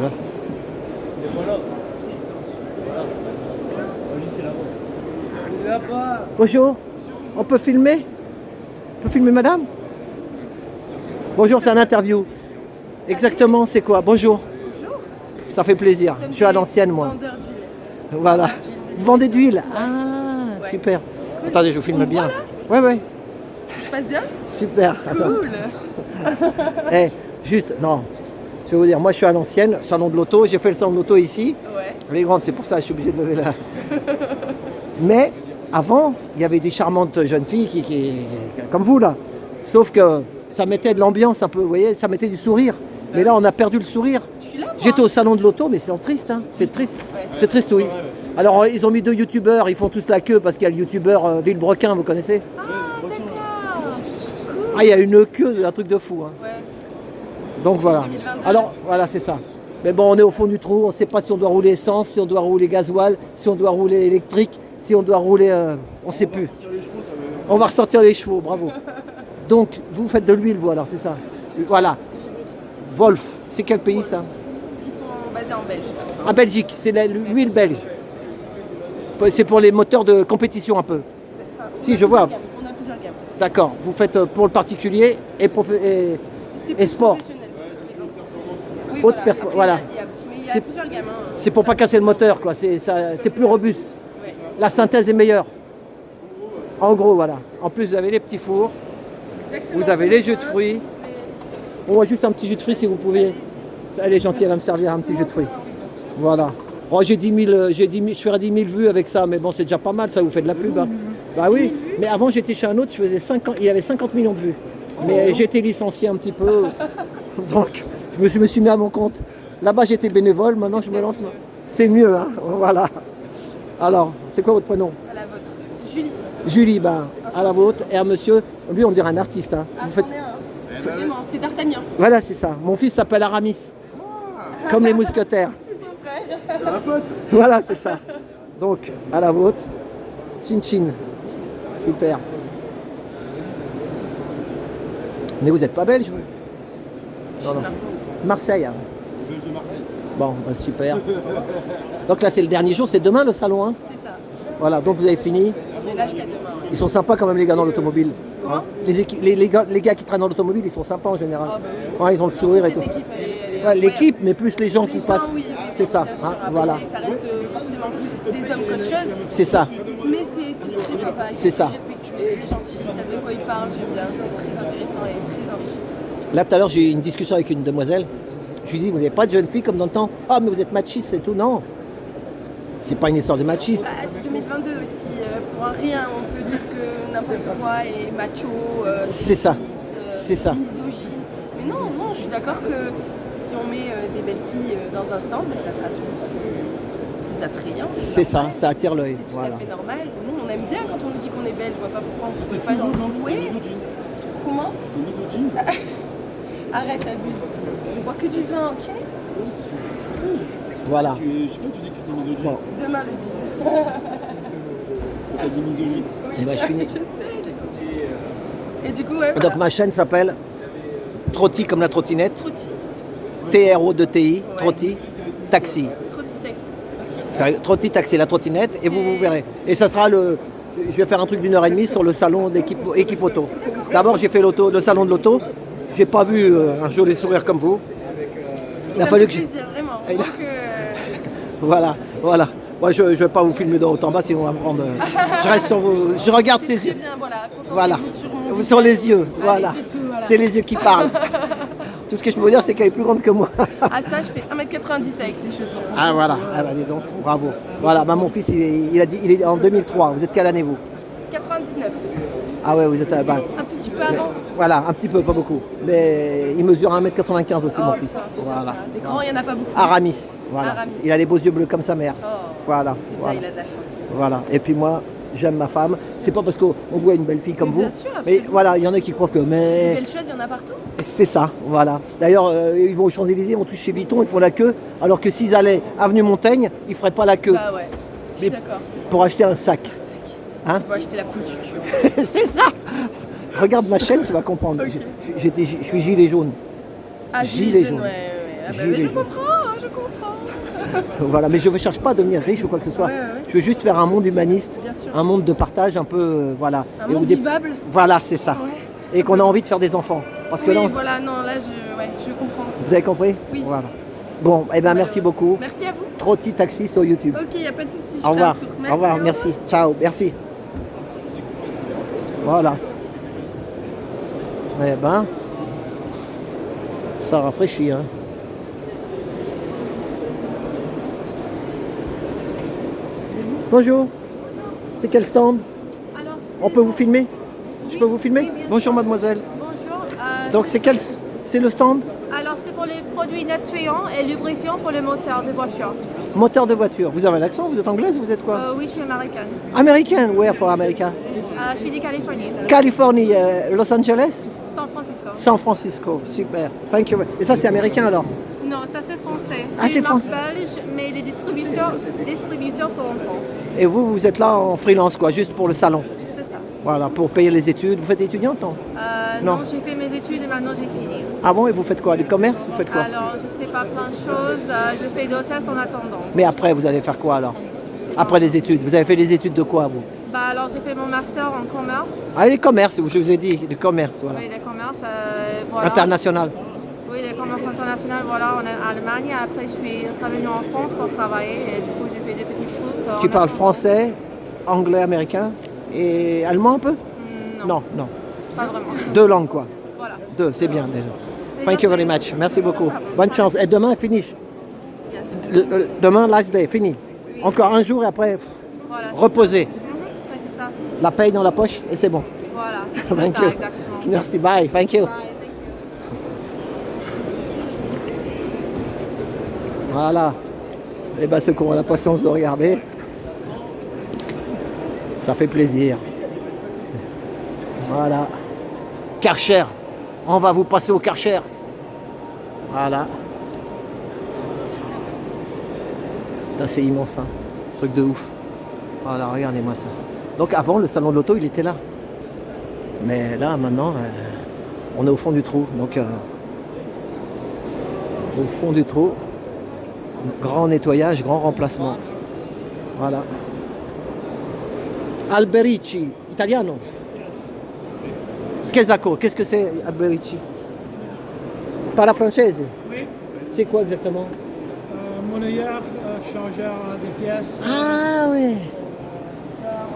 là. Bonjour. On peut filmer? On peut filmer madame? Bonjour, c'est un interview. Exactement, c'est quoi? Bonjour. Bonjour. Ça fait plaisir. Je suis à l'ancienne, moi. Voilà. Vous vendez d'huile? Ah, ouais. Super. Cool. Attendez, je vous filme bien. Ouais. Je passe bien? Super. Cool. Juste, non. Je vais vous dire, moi je suis à l'ancienne, salon de l'auto. J'ai fait le salon de l'auto ici. Ouais. Les grandes, c'est pour ça que je suis obligé de lever là. Mais avant, il y avait des charmantes jeunes filles qui comme vous là. Sauf que ça mettait de l'ambiance un peu, vous voyez, ça mettait du sourire. Mais là, on a perdu le sourire. Je suis là, moi. J'étais au salon de l'auto, mais c'est triste, hein. C'est triste. C'est triste, oui. Alors, ils ont mis 2 youtubeurs, ils font tous la queue parce qu'il y a le youtubeur Villebrequin, vous connaissez? Ah, d'accord. Ah, il y a une queue, un truc de fou. Hein. Ouais. Donc voilà. 2022. Alors, voilà, c'est ça. Mais bon, on est au fond du trou, on ne sait pas si on doit rouler essence, si on doit rouler gasoil, si on doit rouler électrique, si on doit rouler... on ne sait plus. On va ressortir les chevaux, bravo. Donc, vous faites de l'huile, vous, alors, c'est ça? Voilà. Wolf, c'est quel pays, ça? Ils sont basés en Belgique. En Belgique, c'est l'huile belge. C'est pour les moteurs de compétition, un peu. Si, je vois. On a plusieurs gammes. D'accord. Vous faites pour le particulier et sport. Oui, Haute voilà. voilà. Mais il y a plusieurs gammes. Hein. C'est pour pas casser le moteur, quoi. C'est plus robuste. Ouais. La synthèse est meilleure. En gros, voilà. En plus, vous avez les petits fours. Exactement. Vous avez les jus de fruits. On voit juste un petit jus de fruits si vous pouviez. Elle est gentille, elle va me servir un petit jus de fruits. Voilà. Oh, j'ai 10 000, je ferai 10 000 vues avec ça, mais bon, c'est déjà pas mal, ça vous fait de la pub. Hein. Bah oui, mais avant j'étais chez un autre, je faisais 50, il y avait 50 millions de vues. Mais j'ai été licencié un petit peu. Donc, je me suis mis à mon compte. Là-bas, j'étais bénévole, maintenant je me lance. C'est mieux, hein. Voilà. Alors, c'est quoi votre prénom? À la vôtre. Julie. Julie, ben, à la vôtre. Et un monsieur, lui, on dirait un artiste. Hein. Ah, Vous faites... c'en est un. Vraiment, c'est D'Artagnan. Voilà, c'est ça. Mon fils s'appelle Aramis. Comme les mousquetaires. C'est son frère. C'est un pote. Voilà, c'est ça. Donc, à la vôtre. Chin chin. Super. Mais vous n'êtes pas belge, vous? Je suis Marseille. Marseille. Hein. Belge de Marseille. Bon, bah, super. Donc là, c'est le dernier jour, c'est demain le salon. Hein. C'est ça. Voilà, donc vous avez fini. On est là jusqu'à demain. Ouais. Ils sont sympas quand même, les gars, dans l'automobile. Comment Hein. Les gars qui traînent dans l'automobile, ils sont sympas en général. Ah, bah oui. Ouais, ils ont le sourire et tout. L'équipe, elle est Ouais, l'équipe, mais plus les gens Les qui gens, passent. oui, C'est ça. bien sûr. Hein, Après, voilà. ça reste forcément plus des hommes qu'autre chose. C'est ça. Mais c'est très sympa. C'est ça. Très respectueux, très gentil, ils savent de quoi ils parlent, j'aime bien. C'est très intéressant et très enrichissant. Là, tout à l'heure, j'ai eu une discussion avec une demoiselle. Je lui dis, vous n'avez pas de jeune fille comme dans le temps? Ah, mais vous êtes machiste et tout. Non. C'est pas une histoire de machisme. Bah, c'est 2022 aussi. Pour un rien, on peut dire que n'importe quoi est macho. C'est ça. C'est ça. Misogyne. Mais non, non, je suis d'accord que si on met des belles filles dans un stand, mais ça sera toujours plus attrayant. C'est ça, ça attire l'œil. C'est tout Voilà. à fait normal. Nous, on aime bien quand on nous dit qu'on est belle. Je vois pas pourquoi on ne peut pas jouer. Comment? Arrête, abuse. Je bois que du vin, ok? Voilà. Je sais pas, tu dis que tu es misogyne. Bon. Demain le jean. T'as dit misogyne. Et ben, je finis. Je sais. Et du coup, ouais. Donc ma chaîne s'appelle Trotti comme la trottinette. Trotti. TRO-2-TI, Trotti Taxi. Trotti taxi. C'est Trotti Taxi, la trottinette, et vous verrez. Et ça sera le. Je vais faire un truc d'1h30 sur le salon d'équipe auto. D'abord, j'ai fait le salon de l'auto. J'ai pas vu un joli sourire comme vous. Il a fallu que plaisir, vraiment. Il a- Donc, Voilà, voilà. Moi, je ne vais pas vous filmer de haut en bas, sinon on va me prendre. Je reste sur vous. Je regarde ses très yeux. bien, voilà. Voilà. Concentrez-vous sur mon Sur les visage. yeux, Allez, voilà. c'est tout, voilà. C'est les yeux qui parlent. Tout ce que je peux vous dire, c'est qu'elle est plus grande que moi. Ah, ça, je fais 1m90 avec ces chaussures. Ah voilà, ah, bah, dis donc, bravo. Voilà, bah, mon fils, il est en 2003. Vous êtes quelle année, vous? 99. Ah ouais, vous êtes Un tout petit peu avant. voilà, un petit peu, pas beaucoup. Mais il mesure 1m95 aussi, mon fils. C'est Voilà. bien ça. Des grands, il n'y en a pas beaucoup. Aramis, voilà. Aramis. Il a les beaux yeux bleus comme sa mère. Oh, Voilà. c'est bien, voilà. il a de la chance. Voilà. Et puis moi, j'aime ma femme. C'est pas parce qu'on voit une belle fille comme Mais vous. bien sûr, Mais absolument. voilà, il y en a qui croient que. Des Mais belles choses, il y en a partout. c'est ça, voilà. D'ailleurs, ils vont aux Champs-Élysées, on touche chez Vuitton, ils font la queue. Alors que s'ils allaient avenue Montaigne, ils feraient pas la queue. Bah ouais, je suis Mais- d'accord. Pour acheter un sac. Hein? Il faut acheter la peau du cul. C'est ça. Regarde ma chaîne, tu vas comprendre. Ok. Je suis gilet jaune. Ah, Gilet gilet jaune. jaune, ouais. Ah, bah, Gilet je jaune. comprends, je comprends. Voilà, mais je ne cherche pas à devenir riche ou quoi que ce soit. Ouais, ouais. Je veux juste faire un monde humaniste, Bien sûr. un monde de partage un peu, voilà. Un Et monde au dé- vivable. Voilà, c'est ça. Ouais, tout Et qu'on a envie de faire des enfants. Parce que Oui, là, voilà, non, là, je comprends. vous avez compris? Oui. Voilà. Bon, eh ben merci beaucoup. Merci à vous. Trotti Taxi sur YouTube. Ok, il n'y a pas de souci. je Au ferai revoir. un tour. Au revoir, merci. Ciao, merci. Voilà. Eh ben, ça rafraîchit, hein. Bonjour. C'est quel stand? On peut vous filmer? Je peux vous filmer? Bonjour mademoiselle. Bonjour, Donc c'est le stand? Alors c'est pour les produits nettoyants et lubrifiants pour le moteur de voiture. Moteur de voiture. Vous avez l'accent? Vous êtes anglaise? Vous êtes quoi? Oui, je suis américaine. American? Where for America? Je suis de Californie. Californie, Los Angeles? San Francisco. San Francisco, super. Thank you. Et ça c'est américain alors? Non, ça c'est français. Ah, c'est une marque français. belge, mais les distributeurs sont en France. Et vous êtes là en freelance quoi, juste pour le salon? C'est ça. Voilà, pour payer les études. Vous faites étudiante, non? Non, j'ai fait mes études et maintenant j'ai fini. Ah bon, et vous faites quoi? Du commerce? Vous faites quoi? Alors, je sais pas plein de choses. Je fais d'hôtesse en attendant. Mais après, vous allez faire quoi alors? Après les études, vous avez fait les études de quoi vous? Alors, j'ai fait mon master en commerce. Ah, les commerces, je vous ai dit, le commerce, voilà. Oui, les commerces, voilà. International. Oui, les commerces internationaux, voilà, en Allemagne. Après, je suis revenue en France pour travailler et du coup, j'ai fait des petits trucs. Tu parles français, anglais, américain et allemand un peu? Non. Non. Pas vraiment. 2 langues quoi. Voilà. 2, c'est bien déjà. Thank you very much. Merci beaucoup. Bonne chance. Et demain, finish. Demain, last day, fini. Encore un jour et après, voilà, reposer. Ouais, c'est ça. La paye dans la poche et c'est bon. Voilà. Thank ça, you. exactement. Merci, bye. Thank you. Voilà. Et bien, ceux qui ont la patience de regarder, ça fait plaisir. Voilà. Karcher. On va vous passer au Karcher. Voilà. C'est immense, hein. Truc de ouf. Voilà, regardez-moi ça. Donc avant, le salon de l'auto, il était là. Mais là, maintenant, on est au fond du trou. Donc, au fond du trou, grand nettoyage, grand remplacement. Voilà. Alberici, italiano. Quesaco, qu'est-ce que c'est Alberici? Parla française? Oui. C'est quoi exactement? Monnayeur, changeur des pièces. Ah oui.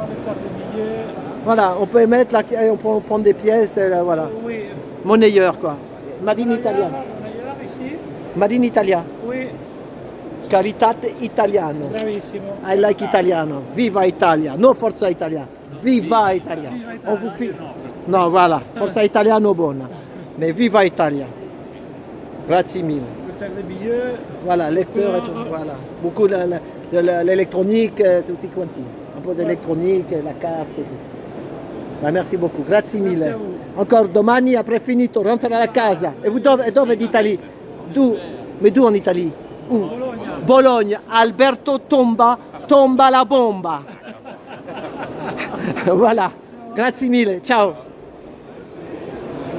Avec carte de billets. Voilà, on peut mettre là, on peut prendre des pièces, là, voilà. Oui. Monnayeur quoi. Made in Italia. Monnayeur ici. Made in Italia. Oui. Caritate italiano. Bravissimo. I like italiano. Viva Italia. No Forza Italia. Viva Italia. On vous fait... Non, voilà. Forza Italiano buona. Mais Viva Italia. Grazie mille. Le tag de billets. Voilà, lecteur et tout. Voilà. Beaucoup de l'électronique, tutti quanti. Un peu d'électronique, la carte et tout. Bah, merci beaucoup. Grazie mille. Encore domani, après finito, rentre alla casa. E dove d'Italie? Mais d'où en Italie? Où? Bologna. Alberto tomba la bomba. Voilà. Grazie mille. Ciao.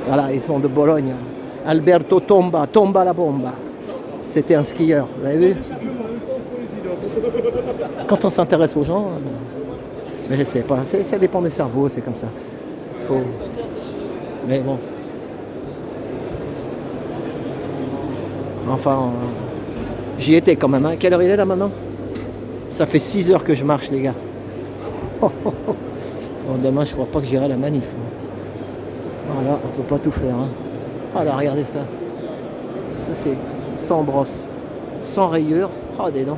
Voilà, ils sont de Bologne. Alberto tomba la bomba. C'était un skieur, vous avez vu? Quand on s'intéresse aux gens, mais je sais pas, ça dépend des cerveaux, c'est comme ça. Mais bon. Enfin, j'y étais quand même. Hein. Quelle heure il est là maintenant? Ça fait 6 heures que je marche, les gars. Bon, demain, je crois pas que j'irai à la manif. Voilà, on peut pas tout faire. Hein. Voilà, regardez ça. Ça, c'est sans brosse, sans rayures. Oh, des dents.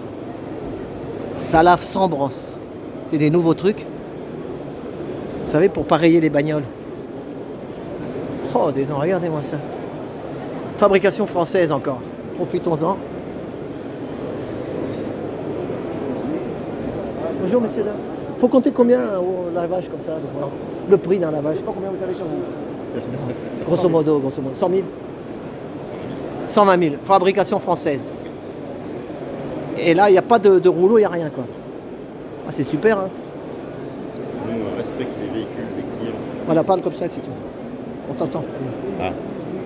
Ça lave sans brosse. C'est des nouveaux trucs. Vous savez, pour pas rayer les bagnoles. Oh, des dents, regardez-moi ça. Fabrication française encore. Profitons-en. Bonjour, monsieur. Faut compter combien au lavage comme ça? Le prix d'un lavage. Je sais pas combien vous avez sur vous. Grosso modo. 100 000 120 000. Fabrication française. Et là, il n'y a pas de rouleau, il n'y a rien, quoi. Ah, c'est super, hein. Nous, on respecte les véhicules des clients. Voilà, parle comme ça, si tu veux. On t'entend. Ah,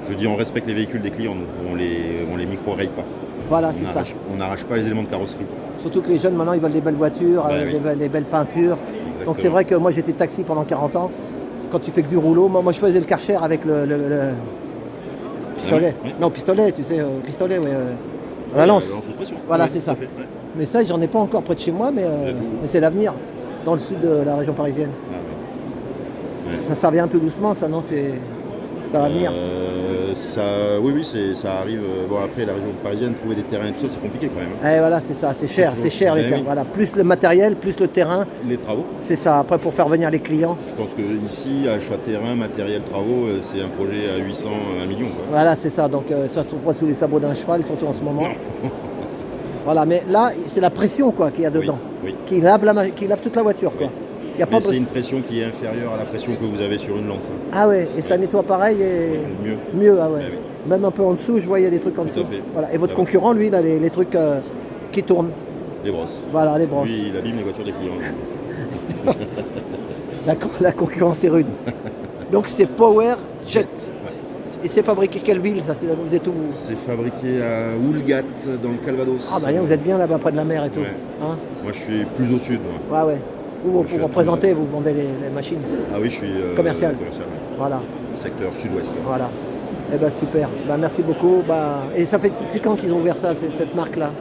je dis on respecte les véhicules des clients, nous. On les micro-raye pas. Voilà, c'est ça. On n'arrache pas les éléments de carrosserie. Surtout que les jeunes, maintenant, ils veulent des belles voitures, oui. des belles peintures. Exactement. Donc c'est vrai que moi, j'étais taxi pendant 40 ans. Quand tu fais que du rouleau, moi je faisais le Karcher avec le pistolet. Oui. Non, pistolet, tu sais, pistolet, oui. La lance. Lance de pression. Voilà, Oui, c'est ça. tout à fait, ouais. Mais ça, j'en ai pas encore près de chez moi, mais c'est l'avenir. Dans le sud de la région parisienne. Ah, ouais. Ça vient tout doucement, ça, non? Ça va venir. Oui, ça arrive. Bon, après, la région parisienne, trouver des terrains et tout ça, c'est compliqué quand même. Eh, voilà, c'est ça, c'est cher les terrains. Oui. Voilà, plus le matériel, plus le terrain. Les travaux. C'est ça, après pour faire venir les clients. Je pense que ici, achat de terrain, matériel, travaux, c'est un projet à 800, 1 million. Quoi. Voilà, c'est ça, donc ça se trouve pas sous les sabots d'un cheval, surtout en ce moment. Voilà, mais là, c'est la pression quoi qu'il y a dedans, qui lave toute la voiture. Quoi. Y a pas c'est une pression qui est inférieure à la pression que vous avez sur une lance. Ah ouais, et ça nettoie pareil et mieux, ah ouais. Même un peu en dessous, je vois il y a des trucs en dessous. Voilà. Et votre concurrent, lui, il a les trucs qui tournent. Les brosses. Voilà, les brosses. Lui, il abîme les voitures des clients. La concurrence est rude. Donc c'est Power Jet. Et c'est fabriqué quelle ville ça? Vous êtes où? C'est fabriqué à Houlgat, dans le Calvados. Ah bah vous êtes bien là-bas près de la mer et tout. Ouais. Hein? Moi je suis plus au sud. Moi. Ouais. Vous représentez, vous vendez les machines? Ah oui, je suis commercial. Ouais. Voilà. Secteur sud-ouest. Voilà. Eh ben super. Merci beaucoup. Et ça fait depuis quand qu'ils ont ouvert ça, cette marque-là?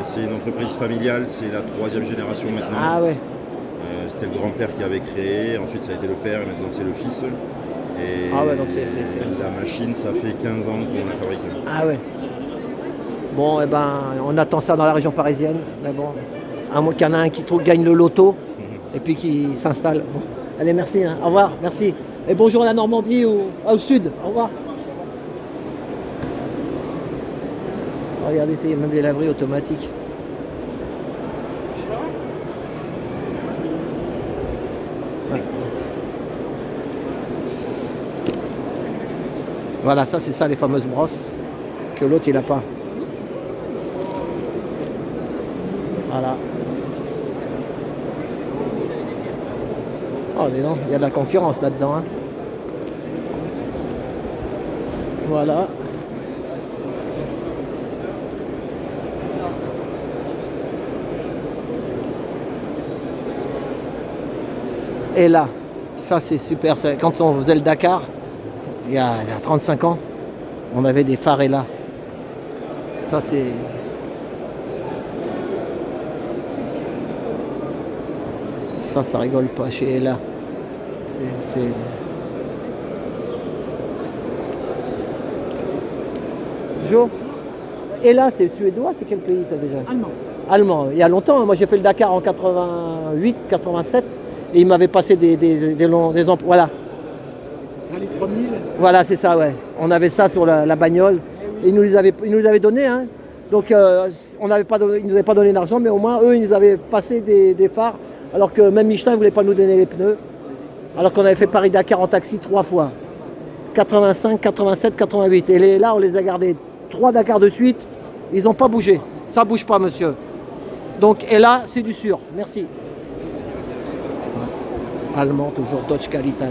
C'est une entreprise familiale, c'est la 3e génération maintenant. Ah ouais. C'était le grand-père qui avait créé, ensuite ça a été le père et maintenant c'est le fils. Et donc c'est la machine, ça fait 15 ans qu'on la fabrique. Ah ouais. Bon, on attend ça dans la région parisienne, mais bon, à moins qu'il y en a un qui gagne le loto et puis qui s'installe. Bon. Allez, merci, hein. Au revoir, merci. Et bonjour à la Normandie au sud, au revoir. Regardez, il y a même les laveries automatiques. Voilà, ça c'est ça les fameuses brosses que l'autre il a pas. Voilà. Oh, dis donc, il y a de la concurrence là-dedans. Hein. Voilà. Et là, ça c'est super. Quand on faisait le Dakar, il y a 35 ans, on avait des phares et là. Ça c'est... Ça rigole pas chez Ella. C'est... Jo. Ella, c'est suédois, c'est quel pays ça déjà? Allemand. Il y a longtemps, moi j'ai fait le Dakar en 88, 87 et il m'avait passé des emplois. Voilà. Rallye 3000. Voilà, c'est ça, ouais. On avait ça sur la bagnole. Et ils nous les avaient donné, hein. Donc ils nous avaient pas donné d'argent, mais au moins eux, ils nous avaient passé des phares. Alors que même Michelin ne voulait pas nous donner les pneus. Alors qu'on avait fait Paris-Dakar en taxi 3 fois. 85, 87, 88. Et là, on les a gardés 3 Dakar de suite. Ils n'ont pas bougé. Ça ne bouge pas, monsieur. Donc, et là, c'est du sûr. Merci. Allemand, toujours Dodge Qualitat.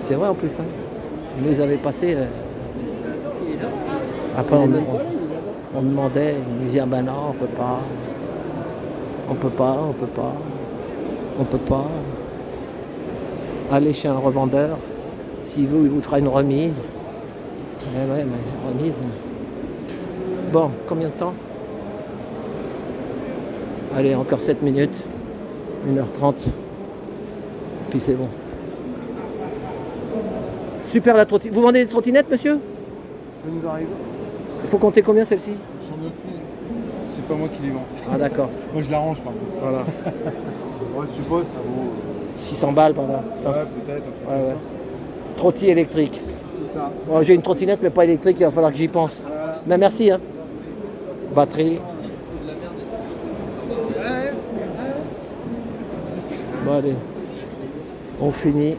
C'est vrai en plus. Hein. Ils nous avaient passé. Après, on demandait. Ils disaient, ben non, on ne peut pas. On peut pas. Allez chez un revendeur. S'il veut, il vous fera une remise. Mais remise. Bon, combien de temps? Allez, encore 7 minutes. 1h30. Puis c'est bon. Super la trottinette. Vous vendez des trottinettes, monsieur? Ça nous arrive. Il faut compter combien celle-ci? J'en ai fous. C'est pas moi qui les vends. Ah d'accord. Moi je l'arrange par contre. Voilà. Ouais, je suppose ça vaut 600 balles par là. Ouais, peut-être. Ouais. Trotti électrique. C'est ça. Bon, j'ai une trottinette mais pas électrique, il va falloir que j'y pense. Voilà. Mais merci. Hein. Batterie. Bon allez. On finit.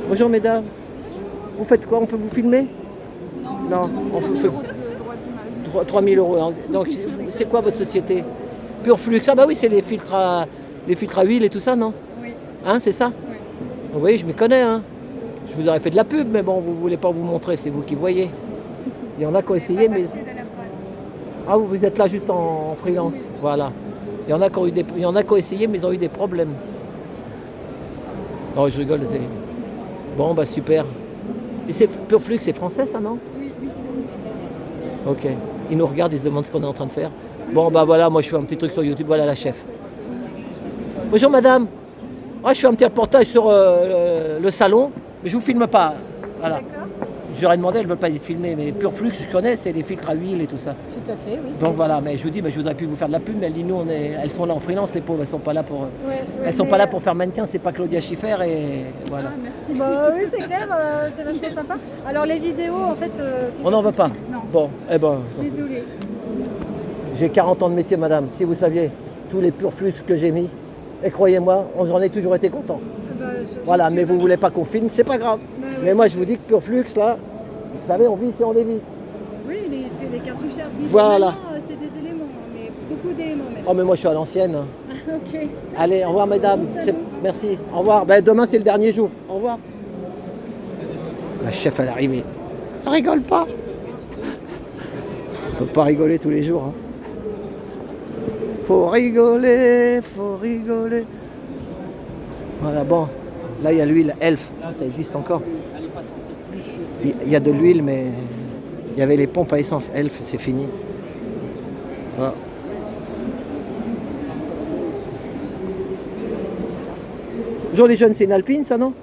Bonjour mesdames. Vous faites quoi? On peut vous filmer? Non. On fait... 3 000 euros. Donc c'est quoi votre société? Purflux. Ah bah oui, c'est les filtres à huile et tout ça, non? Oui. Hein, c'est ça? Oui. Vous voyez, je m'y connais. Hein. Je vous aurais fait de la pub, mais bon, vous voulez pas vous montrer, c'est vous qui voyez. Il y en a qui ont essayé, mais... Ah, vous êtes là juste en freelance. Voilà. Il y en a qui ont essayé, mais ils ont eu des problèmes. Oh, je rigole. Bon, bah super. Et c'est Purflux, c'est français, ça, non? Oui. Ok. Ils nous regardent, ils se demandent ce qu'on est en train de faire. Bon, bah voilà, moi je fais un petit truc sur YouTube. Voilà la chef. Bonjour madame. Je fais un petit reportage sur le salon. Mais je vous filme pas. Voilà. J'aurais demandé, elles ne veulent pas être filmées, mais Pure Flux, je connais, c'est les filtres à huile et tout ça. Tout à fait, oui. Donc voilà, mais je vous dis, je voudrais plus vous faire de la pub, mais elle dit, nous, elles sont là en freelance, les pauvres, elles sont pas là pour. Elles sont pas là pour faire mannequin, c'est pas Claudia Schiffer et voilà. Ah, merci. Bah, oui, c'est clair, c'est vachement sympa. Alors les vidéos, en fait, c'est On n'en veut pas. Non. Bon, eh ben. Désolée. J'ai 40 ans de métier, madame. Si vous saviez tous les Pure Flux que j'ai mis, et croyez-moi, j'en ai toujours été content. Voilà, mais vous voulez pas qu'on filme, c'est pas grave. Mais moi, je vous dis que Pure Flux, là, vous savez, on visse et on dévisse. Oui, les cartouches artisanales, Voilà. C'est des éléments, mais beaucoup d'éléments même. Oh, mais moi, je suis à l'ancienne. Ok. Allez, au revoir, mesdames. Salut. Merci. Au revoir. Ben, demain, c'est le dernier jour. Au revoir. La chef, elle est arrivée. Ça rigole pas. On peut pas rigoler tous les jours. Hein. Faut rigoler, faut rigoler. Voilà, bon. Là, il y a l'huile Elf. Ça existe encore. Il y a de l'huile, mais il y avait les pompes à essence Elf. C'est fini. Voilà. Bonjour les jeunes, c'est une Alpine, ça, non? Ouais.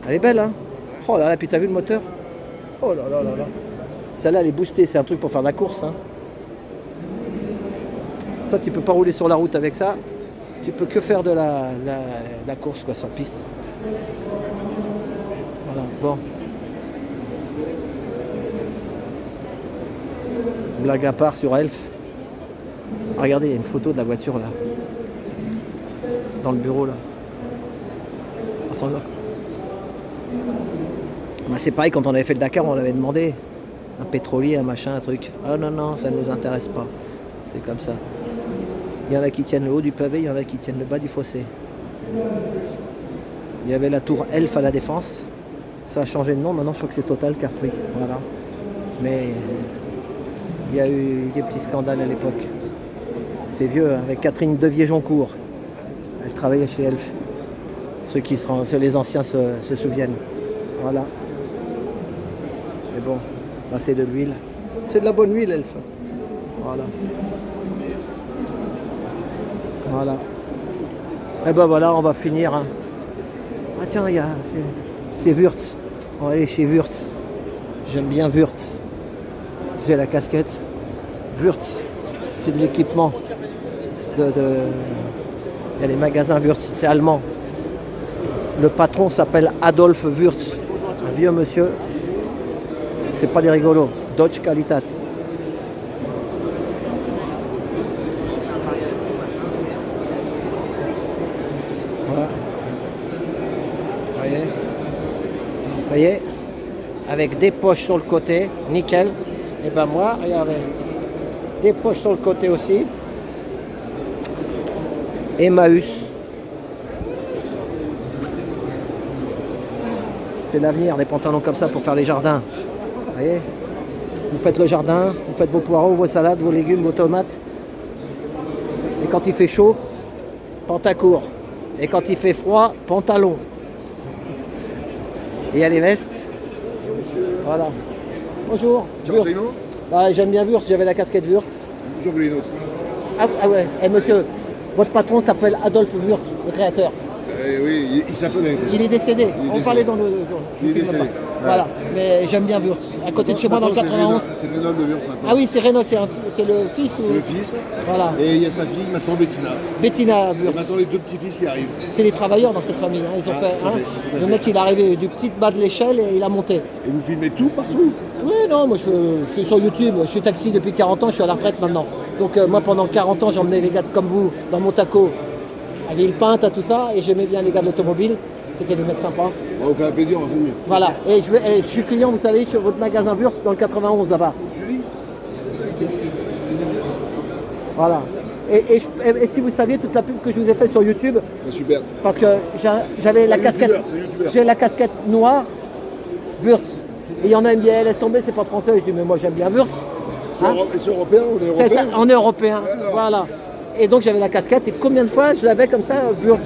Elle est belle, hein? Oh là là, puis t'as vu le moteur? Oh là là là là. Celle-là, elle est boostée. C'est un truc pour faire de la course, hein. Ça, tu peux pas rouler sur la route avec ça. Tu peux que faire de la course, quoi, sur piste. Voilà, bon. Blague à part sur Elf. Ah, regardez, il y a une photo de la voiture, là. Dans le bureau, là. On s'en moque. Bah, c'est pareil, quand on avait fait le Dakar, on l'avait demandé. Un pétrolier, un machin, un truc. Ah non, non, ça ne nous intéresse pas. C'est comme ça. Il y en a qui tiennent le haut du pavé, il y en a qui tiennent le bas du fossé. Il y avait la tour Elf à la Défense. Ça a changé de nom, maintenant je crois que c'est Total qui a repris. Voilà. Mais il y a eu des petits scandales à l'époque. C'est vieux, hein, avec Catherine Devier-Joncourt. Elle travaillait chez Elf. Les anciens se souviennent. Voilà. Mais bon, là c'est de l'huile. C'est de la bonne huile, Elf. Voilà. Voilà. Et ben voilà, on va finir. Hein. Ah tiens, c'est Wurtz. On va aller chez Wurtz. J'aime bien Wurtz. J'ai la casquette. Wurtz, c'est de l'équipement. Il y a les magasins Wurtz, c'est allemand. Le patron s'appelle Adolf Wurtz. Un vieux monsieur. C'est pas des rigolos. Deutsche Qualität. Voilà. Vous voyez, avec des poches sur le côté, nickel. Et ben moi, regardez, des poches sur le côté aussi. Emmaüs. C'est l'avenir, des pantalons comme ça pour faire les jardins. Vous voyez, vous faites le jardin, vous faites vos poireaux, vos salades, vos légumes, vos tomates. Et quand il fait chaud, pantacourt. Et quand il fait froid, pantalon. Et il y a les vestes. Voilà. Bonjour. J'aime bien Wurtz, j'avais la casquette Wurtz. Vous en voulez une autre? Ah ouais, et monsieur, votre patron s'appelle Adolf Wurtz, le créateur. Oui, il s'appelait. Il est décédé. On parlait dans le. Il est décédé. Voilà, mais j'aime bien Wurtz. À côté de chez moi dans le 91. C'est Renaud de Wurtz maintenant. Ah oui, c'est Renaud, c'est le fils. C'est le fils. Voilà. Et il y a sa fille maintenant, Bettina. Bettina Wurtz. Et maintenant les deux petits-fils qui arrivent. C'est des travailleurs dans cette famille. Hein. Ils ont fait. Hein. Le mec, il est arrivé du petit bas de l'échelle et il a monté. Et vous filmez tout partout? Oui, non, moi je suis sur YouTube. Je suis taxi depuis 40 ans, je suis à la retraite maintenant. Donc moi pendant 40 ans, j'emmenais les gars comme vous dans mon taco. À Villepinte, à tout ça, et j'aimais bien les gars de l'automobile, c'était des mecs sympas. On va vous faire un plaisir, on va vous. Voilà, et je suis client, vous savez, sur votre magasin Wurtz dans le 91 là-bas. Voilà. Et si vous saviez toute la pub que je vous ai fait sur YouTube, super. Parce que j'avais la casquette, j'ai la casquette noire, Wurtz. Et il y en a qui me dit, laisse tomber, c'est pas français. Je dis, mais moi j'aime bien Wurtz. Hein? C'est européen, on est européen. C'est ça, on est européen, voilà. Et donc j'avais la casquette et combien de fois je l'avais comme ça, Wurtz.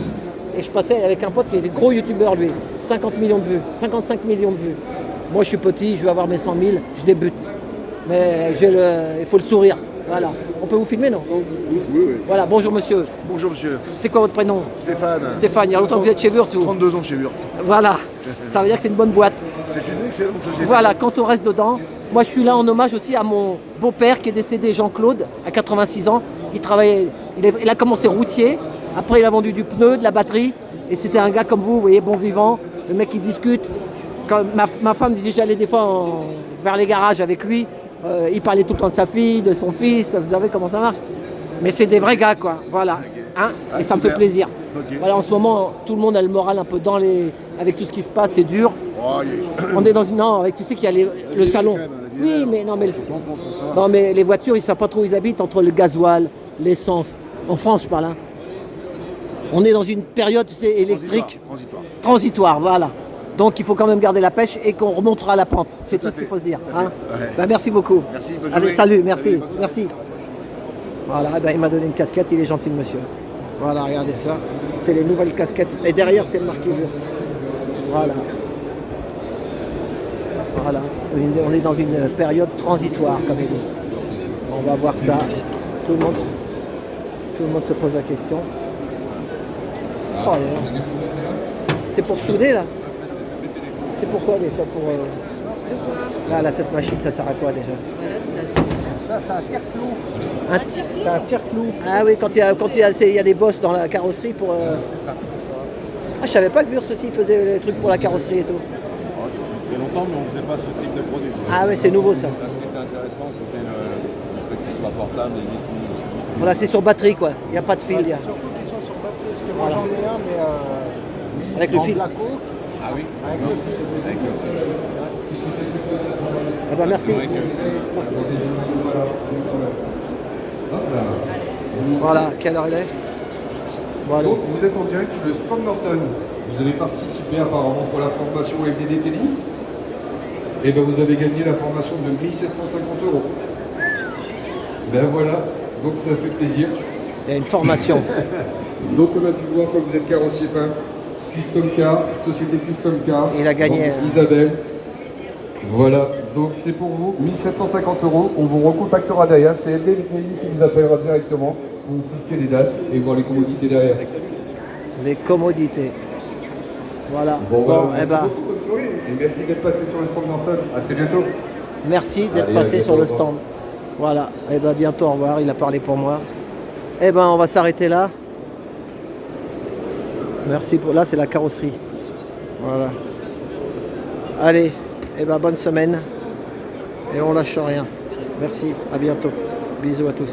Et je passais avec un pote qui est des gros youtubeurs lui, 50 millions de vues, 55 millions de vues. Moi je suis petit, je vais avoir mes 100 000, je débute. Mais il faut le sourire. Voilà. On peut vous filmer, non? Oui, oui. Voilà, bonjour monsieur. Bonjour monsieur. C'est quoi votre prénom? Stéphane. Stéphane, il y a longtemps que vous êtes chez Wurtz, vous? 32 ans chez Wurtz. Voilà, ça veut dire que c'est une bonne boîte. C'est une excellente société. Voilà, quand on reste dedans, moi je suis là en hommage aussi à mon beau-père qui est décédé, Jean-Claude, à 86 ans. Il travaillait, il a commencé routier, après il a vendu du pneu, de la batterie, et c'était un gars comme vous voyez, bon vivant, le mec qui discute. Quand ma femme disait j'allais des fois vers les garages avec lui, il parlait tout le temps de sa fille, de son fils, vous savez comment ça marche. Mais c'est des vrais gars quoi, voilà. Hein, et ça me fait plaisir. Okay. Voilà, en ce moment, tout le monde a le moral un peu dans les... Avec tout ce qui se passe, c'est dur. Oh, on est dans une... Non, tu sais qu'il y a le salon. Oui, mais non, mais... Non, mais les voitures, ils ne savent pas trop où ils habitent, entre le gasoil, l'essence. En France, je parle. Hein. On est dans une période, tu sais, électrique. Transitoire, voilà. Donc, il faut quand même garder la pêche et qu'on remontera à la pente. C'est tout ce qu'il faut se dire. Hein. Ouais. Ben, merci beaucoup. Merci, bonne Allez, journée. salut, merci. Merci. Voilà, ben, il m'a donné une casquette, il est gentil, le monsieur. Voilà, regardez ça. C'est les nouvelles casquettes. Et derrière, c'est le marqué Wurtz. Voilà. Voilà. On est dans une période transitoire, comme il dit. On va voir ça. Tout le monde se pose la question. Oh, c'est pour souder, là? C'est pourquoi déjà pour, Là, cette machine, ça sert à quoi déjà? Ça, c'est un tire-clou. C'est un tire-clou. Ah oui, quand il y a des bosses dans la carrosserie pour... C'est ça. Ah, je savais pas que Wurtz aussi faisait les trucs pour la carrosserie et tout. Ça fait longtemps, mais on ne faisait pas ce type de produit. Ah oui, c'est nouveau ça. Là, ce qui était intéressant, c'était le fait qu'il soit portable et vite. Voilà, c'est sur batterie quoi. Il n'y a pas de fil. C'est surtout qu'ils sont sur batterie, parce que moi j'en ai un, mais avec le fil. La coque. Ah oui. Avec le fil. Avec le fil. Ah bah merci. Voilà, quelle heure il est? Voilà. Donc vous êtes en direct sur le stand Norton. Vous avez participé apparemment pour la formation FDD Télé. Et bien vous avez gagné la formation de 1750 €. Ben voilà, donc ça fait plaisir. Il y a une formation. Donc on a pu voir comme vous êtes carrossier peint, Custom Car, Société Custom Car. Il a gagné. Isabelle. Voilà, donc c'est pour vous, 1750 €. On vous recontactera derrière. C'est FDD Télé qui vous appellera directement. Vous fixez les dates et voir les commodités derrière. Les commodités. Voilà. Bon, eh ben, et merci d'être passé sur le stand Norton. À très bientôt. Merci d'être passé sur le stand. Voilà. Et ben bientôt, au revoir. Il a parlé pour moi. Eh ben on va s'arrêter là. Merci pour... Là, c'est la carrosserie. Voilà. Allez. Eh ben bonne semaine. Et on lâche rien. Merci. À bientôt. Bisous à tous.